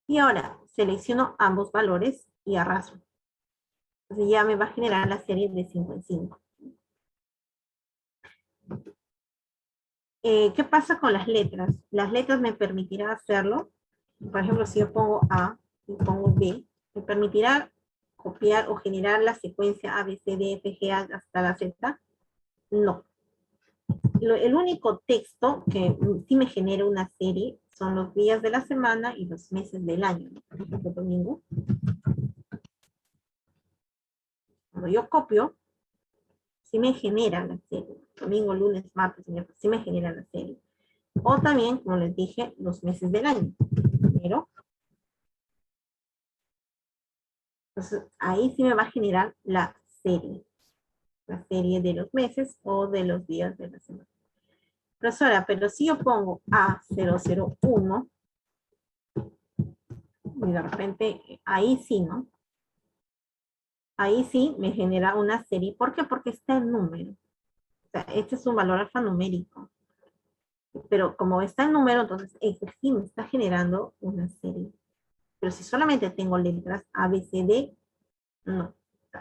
Y ahora selecciono ambos valores y arrastro. Entonces ya me va a generar la serie de 5 en 5. ¿Qué pasa con las letras? Las letras me permitirán hacerlo. Por ejemplo, si yo pongo A y pongo B, me permitirá copiar o generar la secuencia A, B, C, D, F, G, hasta la Z. No. El único texto que sí me genera una serie son los días de la semana y los meses del año. Por ejemplo, domingo. Cuando yo copio, sí me genera la serie. Domingo, lunes, martes, miércoles, sí me genera la serie. O también, como les dije, los meses del año. Enero. Entonces, ahí sí me va a generar la serie. La serie de los meses o de los días de la semana. Profesora, pero si yo pongo A001, y de repente, ahí sí, ¿no? Ahí sí me genera una serie. ¿Por qué? Porque está el número. O sea, este es un valor alfanumérico. Pero como está el número, entonces este sí me está generando una serie. Pero si solamente tengo letras A, B, C, D, no.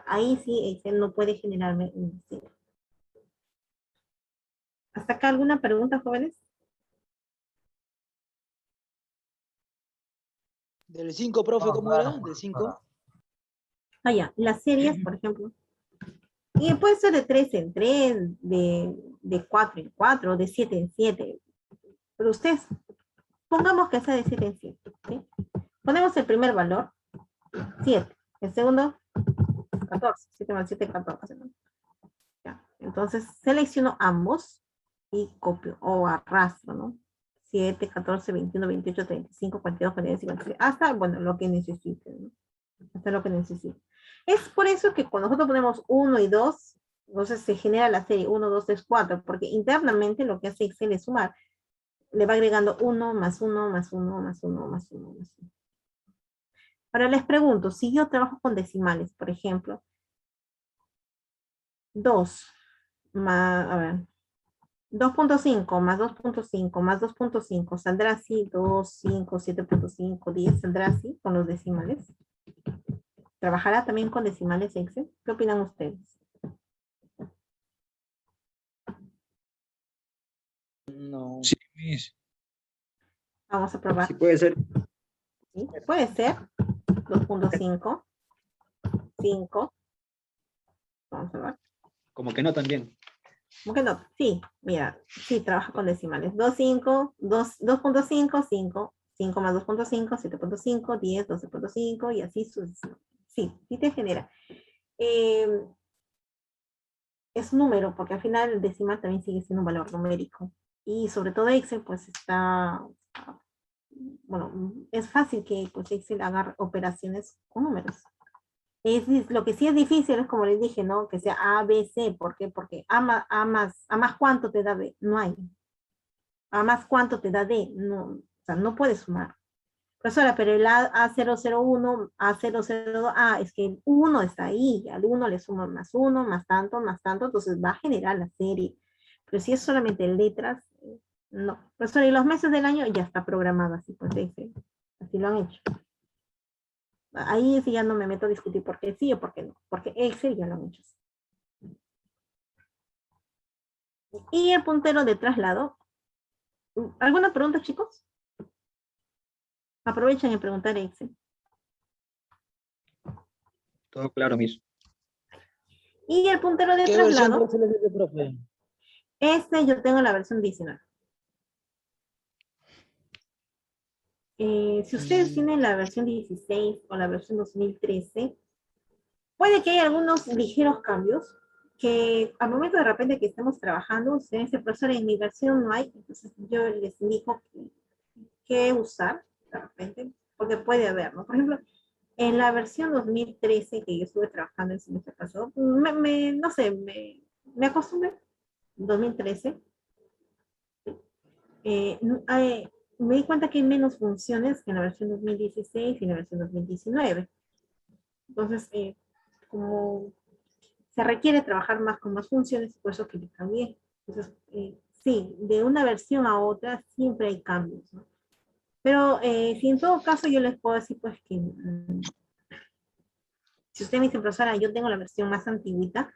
Ahí sí Excel no puede generarme una serie. ¿Hasta acá alguna pregunta, jóvenes? Del 5, profe, No, ¿cómo claro, era? Del 5. Ah, ya. Las series, por ejemplo. Y puede ser de 3 en 3, de 4 en 4, de 7 en 7. Pero ustedes, pongamos que sea de 7 en 7. ¿Sí? Ponemos el primer valor, 7. El segundo, 14. 7 más 7, 14. ¿No? Ya. Entonces, selecciono ambos y copio o arrastro, ¿no? 7, 14, 21, 28, 35, 42, 43, 56. Hasta, bueno, lo que necesiten, ¿no? Hasta lo que necesiten. Es por eso que cuando nosotros ponemos 1 y 2, Entonces se genera la serie 1, 2, 3, 4, porque internamente lo que hace Excel es sumar. Le va agregando 1, más 1, más 1, más 1, más 1, más 1. Ahora les pregunto, si yo trabajo con decimales, por ejemplo, 2 más, a ver, 2.5 más 2.5 más 2.5, ¿saldrá así? 2, 5, 7.5, 10, ¿saldrá así con los decimales? ¿Trabajará también con decimales Excel? ¿Qué opinan ustedes? No. Sí, Miss. Vamos a probar. Sí puede ser. ¿Sí? Puede ser 2.5, 5. Vamos a ver. Como que no también. ¿Cómo que no? Sí, mira, sí, trabaja con decimales. 2.5, 2.5, 5, 5 más 2.5, 7.5, 10, 12.5 y así sucesivamente. Sí, sí te genera. Es número, porque al final el decimal también sigue siendo un valor numérico. Y sobre todo Excel, pues está, bueno, es fácil que pues, Excel haga operaciones con números. Lo que sí es difícil es como les dije, ¿no? Que sea A, B, C. ¿Por qué? Porque A más ¿cuánto te da B? No hay. A más ¿cuánto te da D? No, o sea, no puedes sumar. Profesora, pero el A001, A002, es que el 1 está ahí, al 1 le sumo más 1, más tanto, entonces va a generar la serie. Pero si es solamente letras, no. Profesora, y los meses del año ya está programado así, pues así lo han hecho. Ahí sí ya no me meto a discutir por qué sí o por qué no, porque Excel ya lo han hecho. Y el puntero de traslado. ¿Alguna pregunta, chicos? Aprovechen y preguntar Excel. Todo claro, Miss. Y el puntero de ¿Qué versión traslado, de Excel es, profe? yo tengo la versión 19. Si ustedes tienen la versión 16 o la versión 2013, puede que haya algunos ligeros cambios que al momento de repente que estemos trabajando, ustedes dicen, profesor, en mi versión no hay, entonces yo les indico qué usar de repente, porque puede haber, ¿no? Por ejemplo, en la versión 2013 que yo estuve trabajando el semestre pasado, no sé, me acostumbré. 2013. Me di cuenta que hay menos funciones que en la versión 2016 y en la versión 2019. Entonces, como se requiere trabajar más con más funciones, por eso que le cambié. Entonces, sí, de una versión a otra siempre hay cambios, ¿no? Pero si en todo caso yo les puedo decir, pues que si usted me dice, profesora, yo tengo la versión más antigüita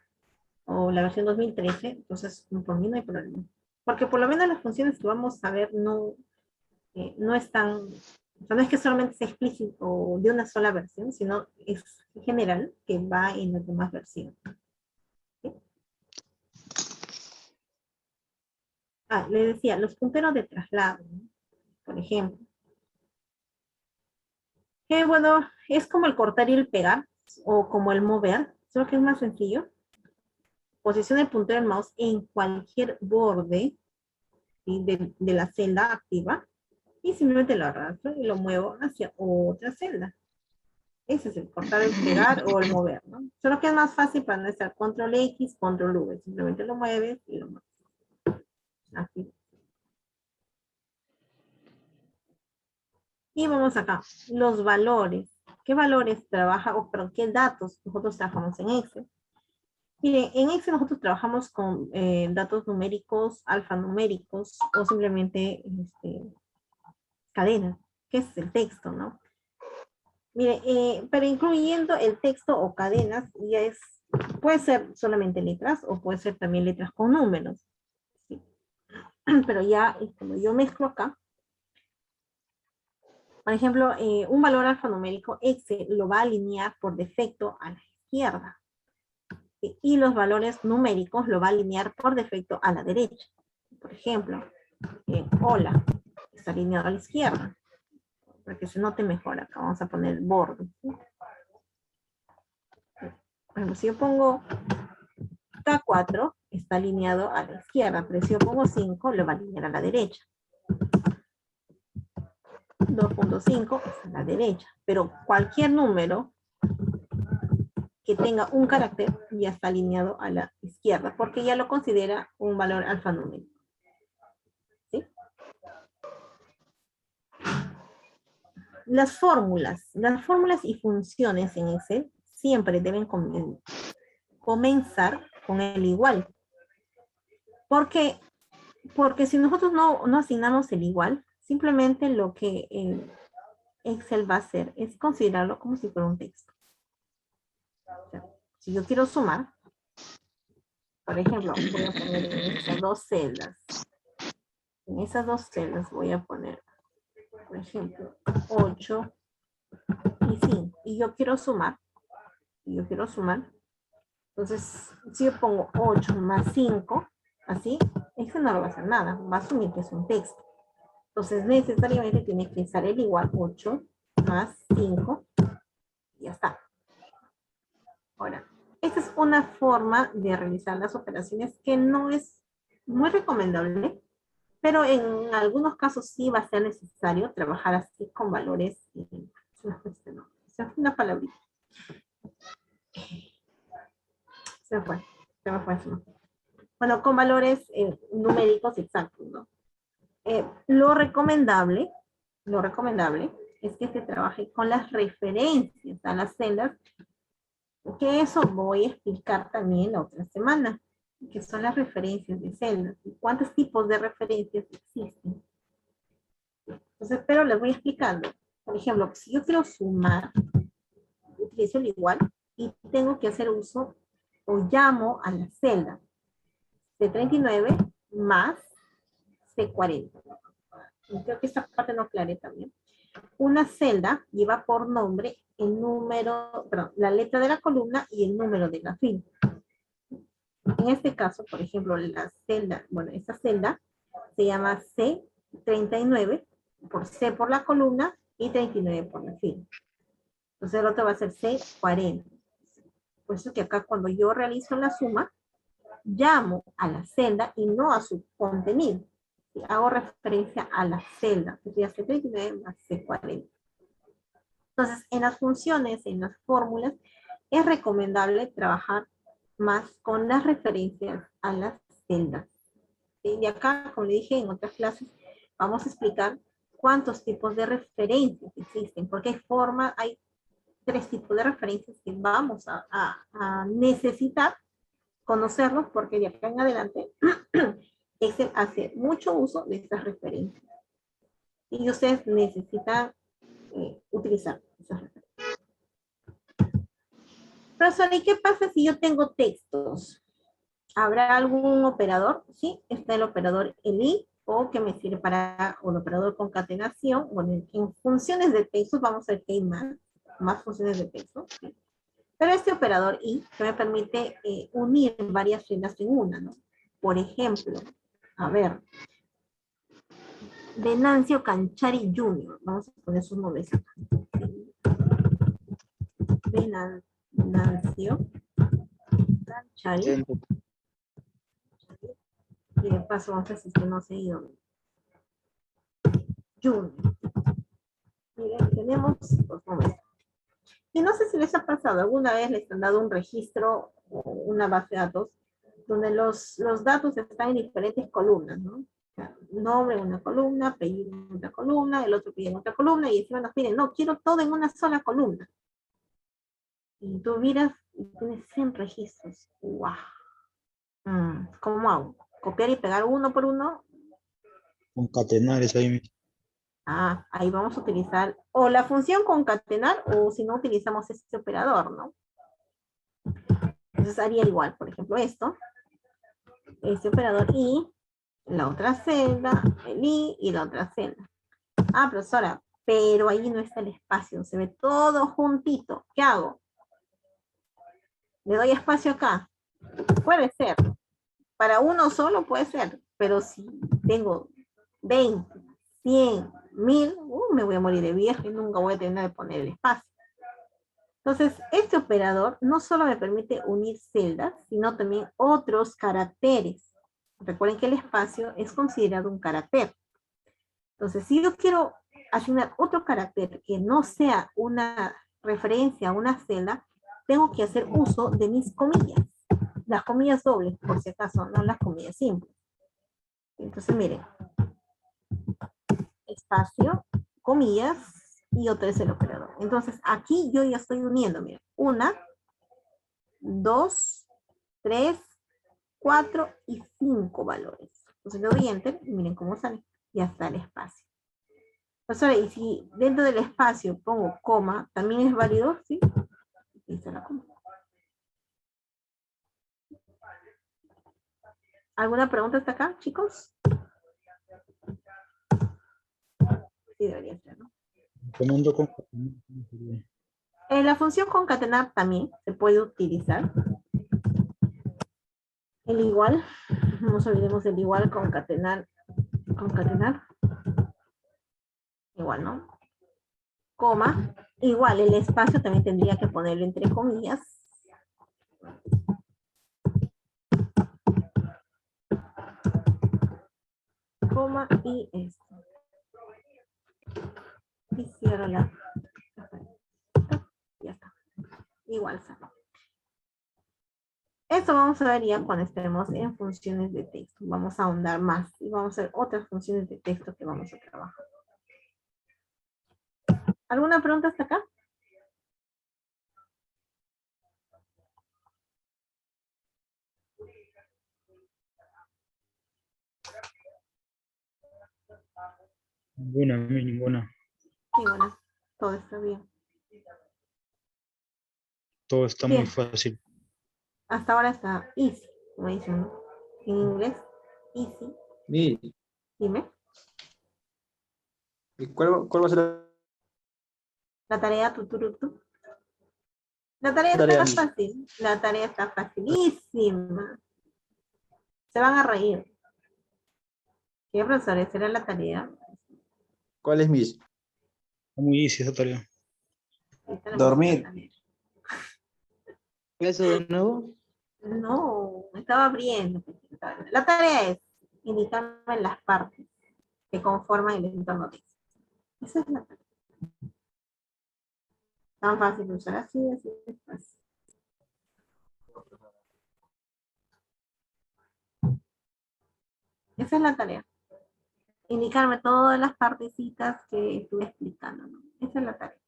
o la versión 2013, entonces por mí no hay problema. Porque por lo menos las funciones que vamos a ver no están, o sea, no es que solamente sea explícito de una sola versión, sino es general que va en las demás versiones. ¿Sí? Le decía, los punteros de traslado, ¿no? Por ejemplo. Que bueno, es como el cortar y el pegar, o como el mover, solo que es más sencillo. Posiciona el puntero del mouse en cualquier borde, ¿sí? de la celda activa, y simplemente lo arrastro y lo muevo hacia otra celda. Ese es el cortar, el pegar o el mover, ¿no? Solo que es más fácil para no estar control X, control V. Simplemente lo mueves y lo mueves. Así. Y vamos acá. Los valores. ¿Qué valores trabaja, o perdón, qué datos nosotros trabajamos en Excel? Miren, en Excel nosotros trabajamos con datos numéricos, alfanuméricos o simplemente cadenas, que es el texto, ¿no? Mire, pero incluyendo el texto o cadenas, puede ser solamente letras o puede ser también letras con números. ¿Sí? Pero ya, como yo mezclo acá, por ejemplo, un valor alfanumérico, Excel lo va a alinear por defecto a la izquierda. ¿Sí? Y los valores numéricos lo va a alinear por defecto a la derecha. Por ejemplo, hola, está alineado a la izquierda. Para que se note mejor acá, vamos a poner el borde. ¿Sí? Por ejemplo, si yo pongo K4, está alineado a la izquierda, pero si yo pongo 5, lo va a alinear a la derecha. 2.5 está a la derecha, pero cualquier número que tenga un carácter ya está alineado a la izquierda, porque ya lo considera un valor alfanumérico. ¿Sí? Las fórmulas y funciones en Excel siempre deben comenzar con el igual. Porque si nosotros no asignamos el igual, simplemente lo que Excel va a hacer es considerarlo como si fuera un texto. O sea, si yo quiero sumar, por ejemplo, voy a poner en estas dos celdas. En esas dos celdas voy a poner, por ejemplo, 8 y 5. Y yo quiero sumar. Entonces, si yo pongo 8 más 5, así, eso no lo va a hacer nada. Va a asumir que es un texto. Entonces, necesariamente tiene que estar el igual 8 más 5. Y ya está. Ahora, esta es una forma de realizar las operaciones que no es muy recomendable, pero en algunos casos sí va a ser necesario trabajar así con valores. Una palabrita. Se me fue. Bueno, con valores numéricos exactos, ¿no? Lo recomendable es que se trabaje con las referencias a las celdas, que eso voy a explicar también la otra semana, que son las referencias de celdas y cuántos tipos de referencias existen. Entonces, pero les voy explicando. Por ejemplo, si yo quiero sumar, utilizo el igual y tengo que hacer uso o llamo a la celda C39 más C40. Y creo que esta parte no aclaré también. Una celda lleva por nombre el número, perdón, la letra de la columna y el número de la fila. En este caso, por ejemplo, la celda, bueno, esta celda se llama C39, por C por la columna y 39 por la fila. Entonces el otro va a ser C40. Por eso que acá cuando yo realizo la suma, llamo a la celda y no a su contenido. Hago referencia a la celda, que sería C39 más C40. Entonces, en las funciones, en las fórmulas, es recomendable trabajar más con las referencias a las celdas. Y acá, como le dije en otras clases, vamos a explicar cuántos tipos de referencias existen, porque hay 3 tipos de referencias que vamos a necesitar conocerlos, porque de acá en adelante Excel hace mucho uso de estas referencias. Y ustedes necesitan utilizar esas referencias. Profesor, ¿y qué pasa si yo tengo textos? ¿Habrá algún operador? Sí, está el operador ELI, o que me sirve para un operador concatenación. Bueno, en funciones de textos vamos a ver que hay más funciones de texto. ¿Sí? Pero este operador I que me permite unir varias celdas en una, ¿no? Por ejemplo, a ver, Venancio Canchari Jr. Vamos a poner sus nombres acá. Venancio Canchari. Y de paso vamos a ver si no se ha ido. Junior. Miren, tenemos dos nombres. Y no sé si les ha pasado, alguna vez les han dado un registro o una base de datos donde los datos están en diferentes columnas, ¿no? O sea, nombre en una columna, apellido en otra columna, el otro pide en otra columna, y encima nos piden, no, quiero todo en una sola columna. Y tú miras y tienes 100 registros. ¡Wow! ¿Cómo hago? ¿Copiar y pegar uno por uno? Concatenar es ahí mismo. Ahí vamos a utilizar o la función concatenar, o si no utilizamos este operador, ¿no? Entonces haría igual, por ejemplo, este operador y la otra celda, el i y la otra celda. Profesora, pero ahí no está el espacio, se ve todo juntito. ¿Qué hago? Le doy espacio acá. Puede ser. Para uno solo puede ser, pero si tengo 20, 100, 1000, me voy a morir de vieja y nunca voy a tener que poner el espacio. Entonces, este operador no solo me permite unir celdas, sino también otros caracteres. Recuerden que el espacio es considerado un carácter. Entonces, si yo quiero asignar otro carácter que no sea una referencia a una celda, tengo que hacer uso de mis comillas. Las comillas dobles, por si acaso, no las comillas simples. Entonces, miren. Espacio, comillas, y otra es el operador. Entonces, aquí yo ya estoy uniendo, miren. 1, 2, 3, 4 y 5 valores. Entonces, le doy enter y miren cómo sale. Ya está el espacio. Pues ahora, y si dentro del espacio pongo coma, ¿también es válido? ¿Sí? Aquí está la coma. ¿Alguna pregunta hasta acá, chicos? Sí, debería ser, ¿no? Comando con... La función concatenar también se puede utilizar. El igual, no nos olvidemos del igual, concatenar. Igual, ¿no? Coma, igual, el espacio también tendría que ponerlo entre comillas. Coma y esto. Y cierro la. Ya está. Igual sale. Esto vamos a ver ya cuando estemos en funciones de texto. Vamos a ahondar más y vamos a ver otras funciones de texto que vamos a trabajar. ¿Alguna pregunta hasta acá? Ninguna. Sí, bueno, todo está bien. Todo está Bien. muy fácil. Hasta ahora está easy, como dicen, ¿no? En inglés, easy. Miss, Dime. ¿y cuál va a ser La tarea, tu. La tarea la tarea, está Miss? fácil. La tarea está facilísima. Se van a reír. ¿Qué, profesores? ¿Será la tarea? ¿Cuál es Miss? Está muy easy esa tarea. Esta es la Dormir. tarea. ¿Eso de nuevo? No, me estaba abriendo. La tarea es indicarme las partes que conforman el entorno texto. Esa es la tarea. Tan fácil de usar así es fácil. Esa es la tarea. Indicarme todas las partecitas que estuve explicando, ¿no? Esa es la tarea.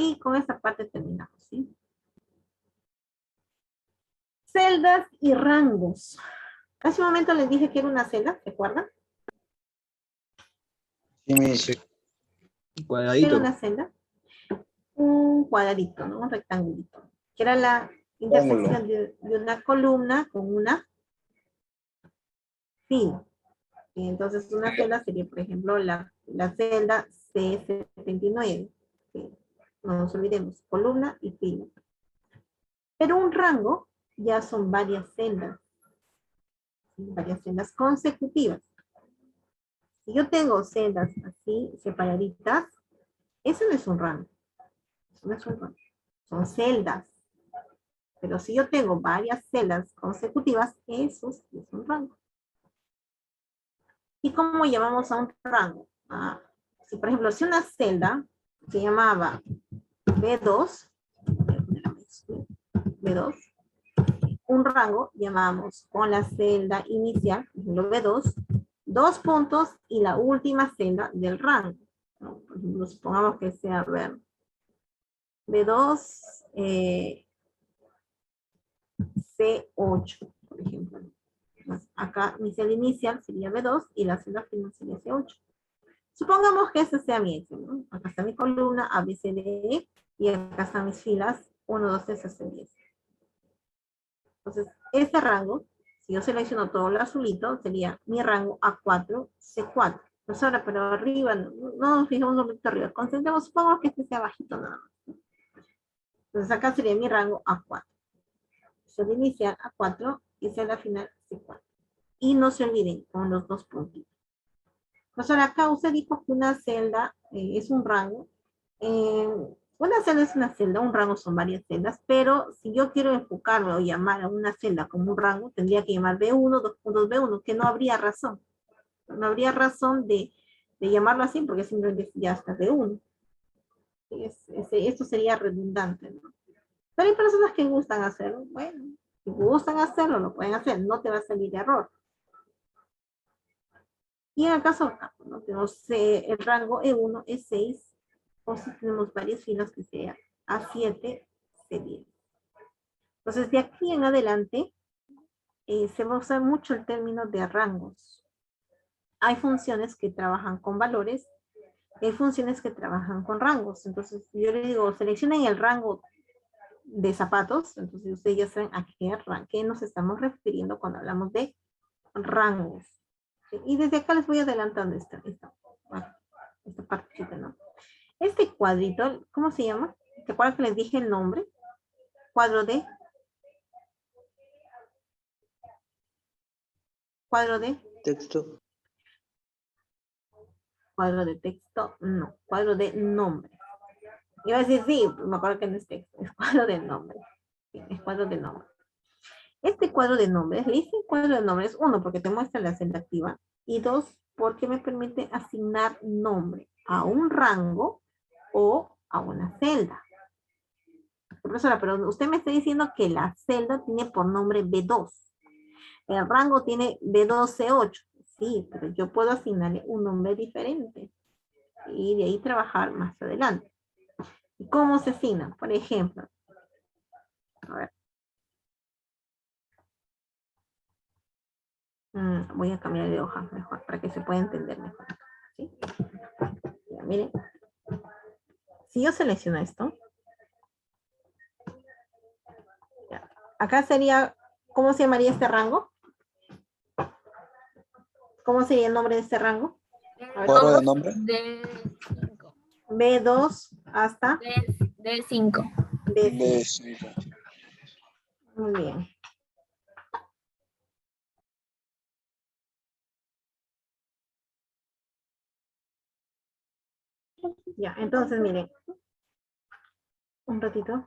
Y con esta parte terminamos, ¿sí? Celdas y rangos. Hace un momento les dije que era una celda, ¿se acuerdan? Sí, Miss. Sí. ¿Qué era Cuadradito. una celda? Un cuadradito, ¿no? Un rectangulito. Que era la intersección de una columna con una fila. Y entonces una celda sería, por ejemplo, la celda C79. ¿Sí? No nos olvidemos, columna y fila. Pero un rango ya son varias celdas. ¿Sí? Varias celdas consecutivas. Si yo tengo celdas así, separaditas, eso no es un rango. Eso no es un rango. Son celdas. Pero si yo tengo varias celdas consecutivas, eso sí es un rango. ¿Y cómo llamamos a un rango? Si por ejemplo, si una celda se llamaba B2, un rango llamamos con la celda inicial, por ejemplo B2, 2 puntos y la última celda del rango. ¿No? Por ejemplo, supongamos que sea, a ver, B2, C8, por ejemplo. Entonces, acá mi celda inicial sería B2 y la celda final sería C8. Supongamos que ese sea mi eje, ¿no? Acá está mi columna A, B, C, D, E, y acá están mis filas 1, 2, 3, hasta 10. Entonces, este rango, si yo selecciono todo lo azulito, sería mi rango A4, C4. Pues ahora, pero arriba, no nos fijamos un poquito arriba. Concentremos, supongamos que este sea bajito nada más. Entonces acá sería mi rango A4. Celda inicial A4 y celda final C4. Y no se olviden con los 2 puntitos. Pues ahora acá usted dijo que una celda es un rango. Una celda es una celda, un rango son varias celdas, pero si yo quiero enfocarme o llamar a una celda como un rango, tendría que llamar B1, 2 puntos B1, que no habría razón. No habría razón de de llamarlo así, porque simplemente ya está de 1. Esto sería redundante, ¿no? Pero hay personas que gustan hacerlo. Bueno, si gustan hacerlo, lo pueden hacer. No te va a salir error. Y en el caso, ¿no? Tenemos el rango E1, E6, o si tenemos varias filas que sea A7, C10. Entonces, de aquí en adelante, se va a usar mucho el término de rangos. Hay funciones que trabajan con valores, hay funciones que trabajan con rangos. Entonces, yo le digo, seleccionen el rango de zapatos, entonces ustedes ya saben a qué nos estamos refiriendo cuando hablamos de rangos. ¿Sí? Y desde acá les voy adelantando esta partecita, ¿no? Este cuadrito, ¿cómo se llama? ¿Te acuerdas que les dije el nombre? Cuadro de Texto. Cuadro de texto, no. Cuadro de nombre. Iba a decir, sí, me acuerdo que no es texto, es cuadro de nombre. Sí, es cuadro de nombre. Este cuadro de nombres, le hice cuadro de nombres, 1, porque te muestra la celda activa, y 2, porque me permite asignar nombre a un rango o a una celda. Profesora, pero usted me está diciendo que la celda tiene por nombre B2. El rango tiene B2C8. Sí, pero yo puedo asignarle un nombre diferente. Y de ahí trabajar más adelante. ¿Y cómo se asigna? Por ejemplo, a ver. Voy a cambiar de hoja mejor, para que se pueda entender mejor. ¿Sí? Ya, miren. Si yo selecciono esto, ya, acá sería, ¿cómo se llamaría este rango? ¿Cómo sería el nombre de este rango? ¿Cuadro de nombre? D5. B2 hasta D5. D5. Muy bien. Ya, entonces miren. Un ratito.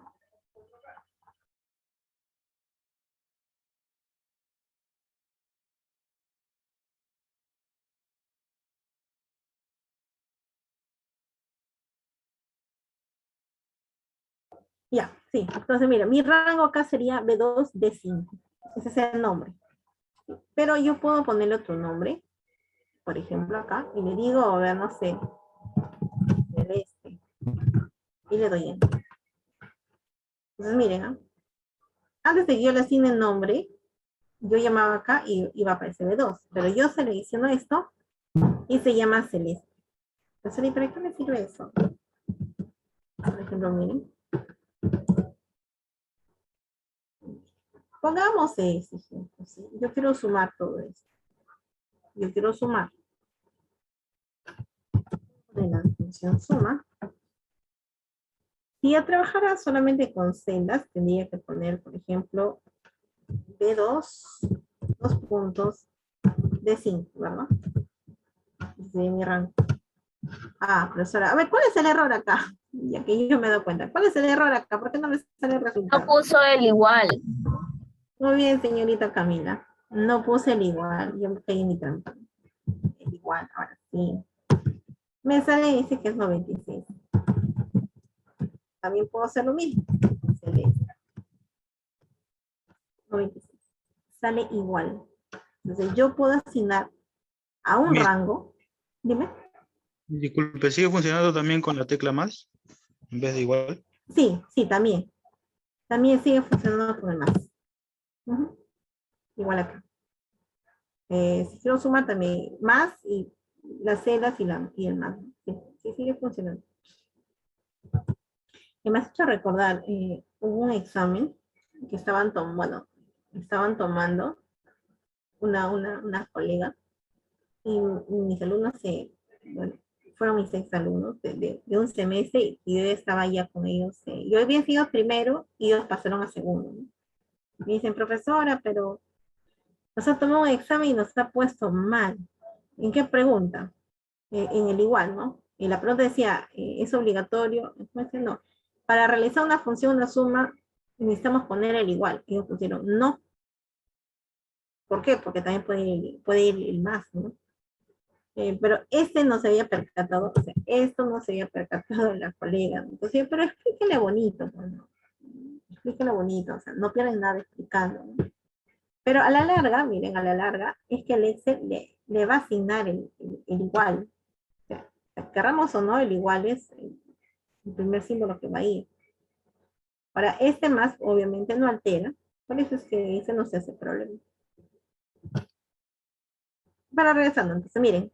Ya, sí. Entonces, mira, mi rango acá sería B2, D5. Ese es el nombre. Pero yo puedo ponerle otro nombre. Por ejemplo, acá. Y le digo, a ver, no sé. Y le doy enter. Entonces, miren, ¿no? Antes de que yo le asigne el nombre, yo llamaba acá y iba a aparecer B2. Pero yo selecciono esto y se llama Celeste. Entonces, ¿para qué me sirve eso? Por ejemplo, miren. Pongamos ese ejemplo, ¿sí? Yo quiero sumar todo esto. Yo quiero sumar. De la función suma. Si yo trabajara solamente con celdas, tendría que poner, por ejemplo, B2, 2 puntos, D5, ¿verdad? De mi rango. Ah, profesora, a ver, ¿cuál es el error acá? Ya que yo me doy cuenta. ¿Cuál es el error acá? ¿Por qué no me sale el resultado? No puso el igual. Muy bien, señorita Camila. No puse el igual. Yo me caí en mi trampa. El igual, ahora sí. Me sale y dice que es 96. También puedo hacer lo mismo. 96. Sale igual. Entonces yo puedo asignar a un rango. Dime. Disculpe, ¿sigue funcionando también con la tecla más? En vez de igual. Sí, sí, también. También sigue funcionando con el más. Igual acá. Si quiero sumar también más y las celdas y el más. Sí, sí, sigue funcionando. Y me has hecho recordar, hubo un examen que estaban tomando una colega y mis alumnos fueron mis exalumnos de un semestre y yo estaba ya con ellos. Yo había sido primero y ellos pasaron a segundo, ¿no? Me dicen, profesora, pero nos ha tomado un examen y nos ha puesto mal. ¿En qué pregunta? En el igual, ¿no? Y la pregunta decía, ¿es obligatorio? Entonces, no. Para realizar una función, una suma, necesitamos poner el igual. Y ellos pusieron no. ¿Por qué? Porque también puede ir el más, ¿no? Pero este no se había percatado, o sea, esto no se había percatado la colega. Entonces, pero explíquele bonito, pues, ¿no? Explíquele bonito, o sea, no pierden nada explicando, ¿no? Pero a la larga, miren, a la larga, es que el Excel le va a asignar el igual. O sea, querramos o no, el igual es el primer símbolo que va a ir. Ahora, este más obviamente no altera, por eso es que ese no se hace problema. Para regresando, entonces miren,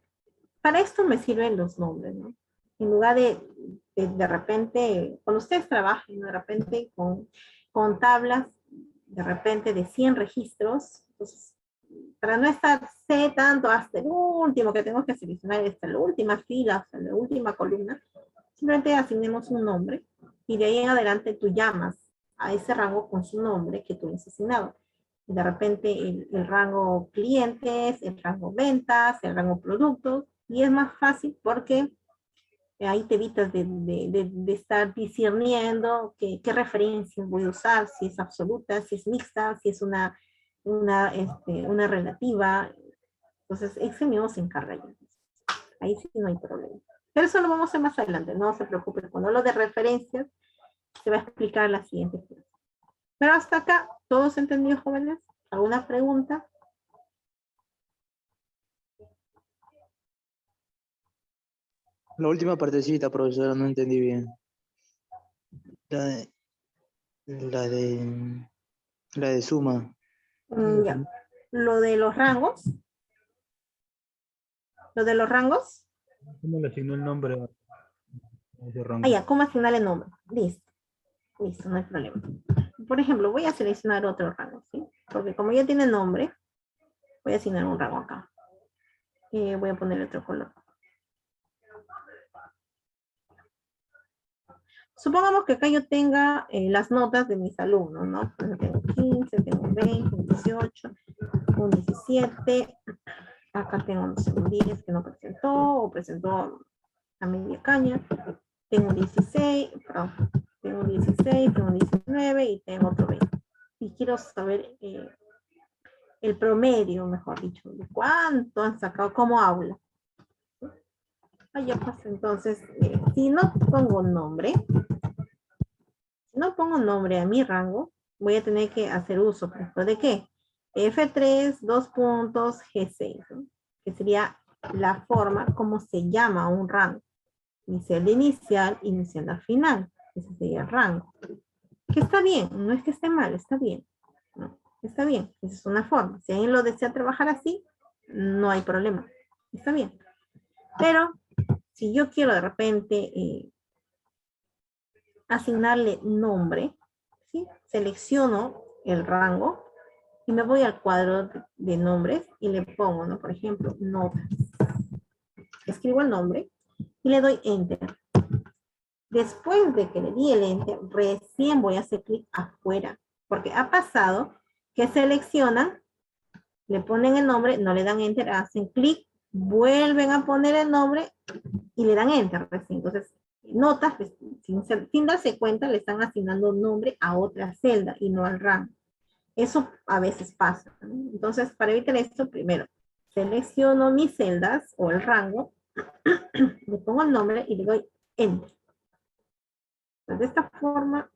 para esto me sirven los nombres, ¿no? En lugar de repente, cuando ustedes trabajen, de repente con tablas, de repente de 100 registros, entonces, para no estarse tanto hasta el último que tengo que seleccionar, hasta la última fila, hasta la última columna, simplemente asignemos un nombre y de ahí en adelante tú llamas a ese rango con su nombre que tú has asignado. De repente el rango clientes, el rango ventas, el rango productos, y es más fácil porque ahí te evitas de estar discerniendo qué referencias voy a usar, si es absoluta, si es mixta, si es una relativa. Entonces, Excel mismo se encarga ya. Ahí sí no hay problema. Pero eso lo vamos a hacer más adelante, no se preocupen. Cuando hablo de referencias, se va a explicar la siguiente clase. Pero hasta acá, ¿todos entendidos, jóvenes? ¿Alguna pregunta? La última partecita, profesora, no entendí bien. La de, la de, la de suma. Ya. Lo de los rangos. Lo de los rangos. ¿Cómo le asignó el nombre a ese rango? Ah, ya, ¿cómo asignar el nombre? Listo. Listo, no hay problema. Por ejemplo, voy a seleccionar otro rango, ¿sí? Porque como ya tiene nombre, voy a asignar un rango acá. Voy a poner otro color. Supongamos que acá yo tenga las notas de mis alumnos, ¿no? Entonces tengo 15, tengo 20, un 18, un 17. Acá tengo, no sé, un 10 que no presentó, o presentó a media caña. Tengo un 16, perdón. Tengo un 16, tengo un 19 y tengo otro 20. Y quiero saber el promedio, mejor dicho, de cuánto han sacado, cómo habla. Ya pasa, entonces, si no pongo nombre, a mi rango, voy a tener que hacer uso, por ejemplo, ¿de qué? F3, 2 puntos, G6, ¿no? Que sería la forma como se llama un rango. Mi celda inicial y mi celda final. Ese sería el rango. Que está bien, no es que esté mal, está bien. ¿No? Está bien, esa es una forma. Si alguien lo desea trabajar así, no hay problema. Está bien. Pero si yo quiero de repente asignarle nombre, ¿sí? Selecciono el rango y me voy al cuadro de nombres y le pongo, ¿no? Por ejemplo, notas. Escribo el nombre y le doy enter. Después de que le di el enter, recién voy a hacer clic afuera, porque ha pasado que seleccionan, le ponen el nombre, no le dan enter, hacen clic, vuelven a poner el nombre y le dan enter recién. Entonces, notas, sin darse cuenta, le están asignando nombre a otra celda y no al rango. Eso a veces pasa, ¿no? Entonces, para evitar esto, primero, selecciono mis celdas o el rango, le pongo el nombre y le doy enter. Entonces, de esta forma,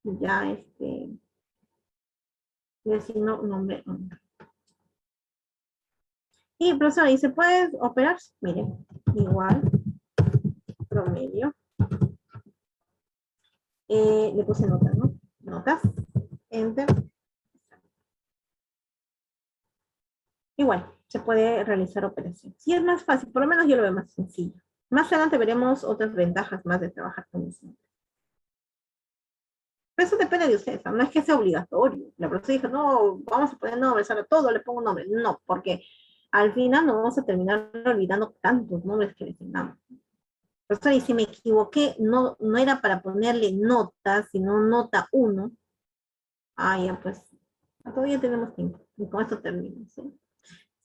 ya le asigno nombre. Y profesor, ¿y se puede operar? Miren, igual, promedio. Le puse notas, ¿no? Notas, enter. Igual, se puede realizar operaciones. Y es más fácil, por lo menos yo lo veo más sencillo. Más adelante veremos otras ventajas más de trabajar con los nombres. Pero eso depende de ustedes, no es que sea obligatorio. La profesora dijo, no, vamos a poner nombres, ahora todo le pongo nombre. No, porque al final nos vamos a terminar olvidando tantos nombres que le asignamos. Profesora, y si me equivoqué, no era para ponerle notas, sino nota 1. Ya pues, todavía tenemos tiempo. Y con esto termino, ¿sí?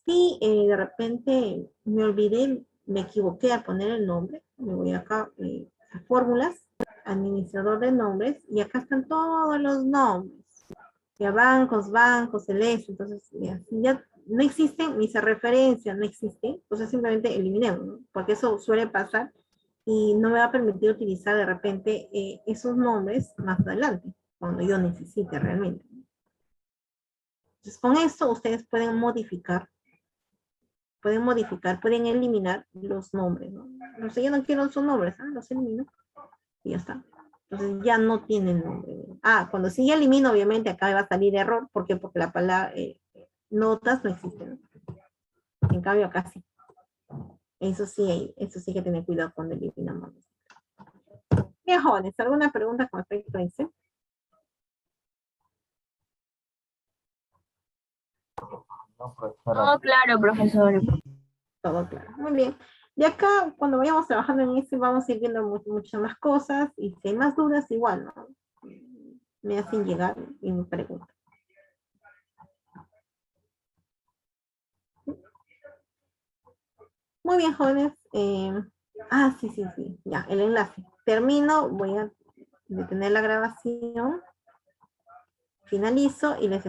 Si de repente me olvidé, me equivoqué al poner el nombre, me voy acá a fórmulas, administrador de nombres, y acá están todos los nombres. Ya bancos, celeste, entonces ya no existen, ni se referencia, no existe, entonces simplemente eliminemos, ¿no? Porque eso suele pasar y no me va a permitir utilizar de repente esos nombres más adelante, cuando yo necesite realmente. Entonces, con esto ustedes pueden modificar, pueden eliminar los nombres, ¿no? No sé, yo no quiero esos nombres, los elimino y ya está. Entonces ya no tienen nombre. Cuando sí elimino, obviamente acá va a salir error. ¿Por qué? Porque la palabra notas no existe, ¿no? En cambio acá sí. Eso sí hay que tener cuidado cuando eliminamos. Bien, jóvenes, ¿alguna pregunta con respecto a eso? No, profesora. Todo claro, profesor. Todo claro. Muy bien. Y acá, cuando vayamos trabajando en eso, vamos a ir viendo muchas más cosas. Y si hay más dudas, igual, ¿no? Me hacen llegar y me preguntan. Muy bien, jóvenes. Sí. Ya, el enlace. Termino, voy a detener la grabación. Finalizo y les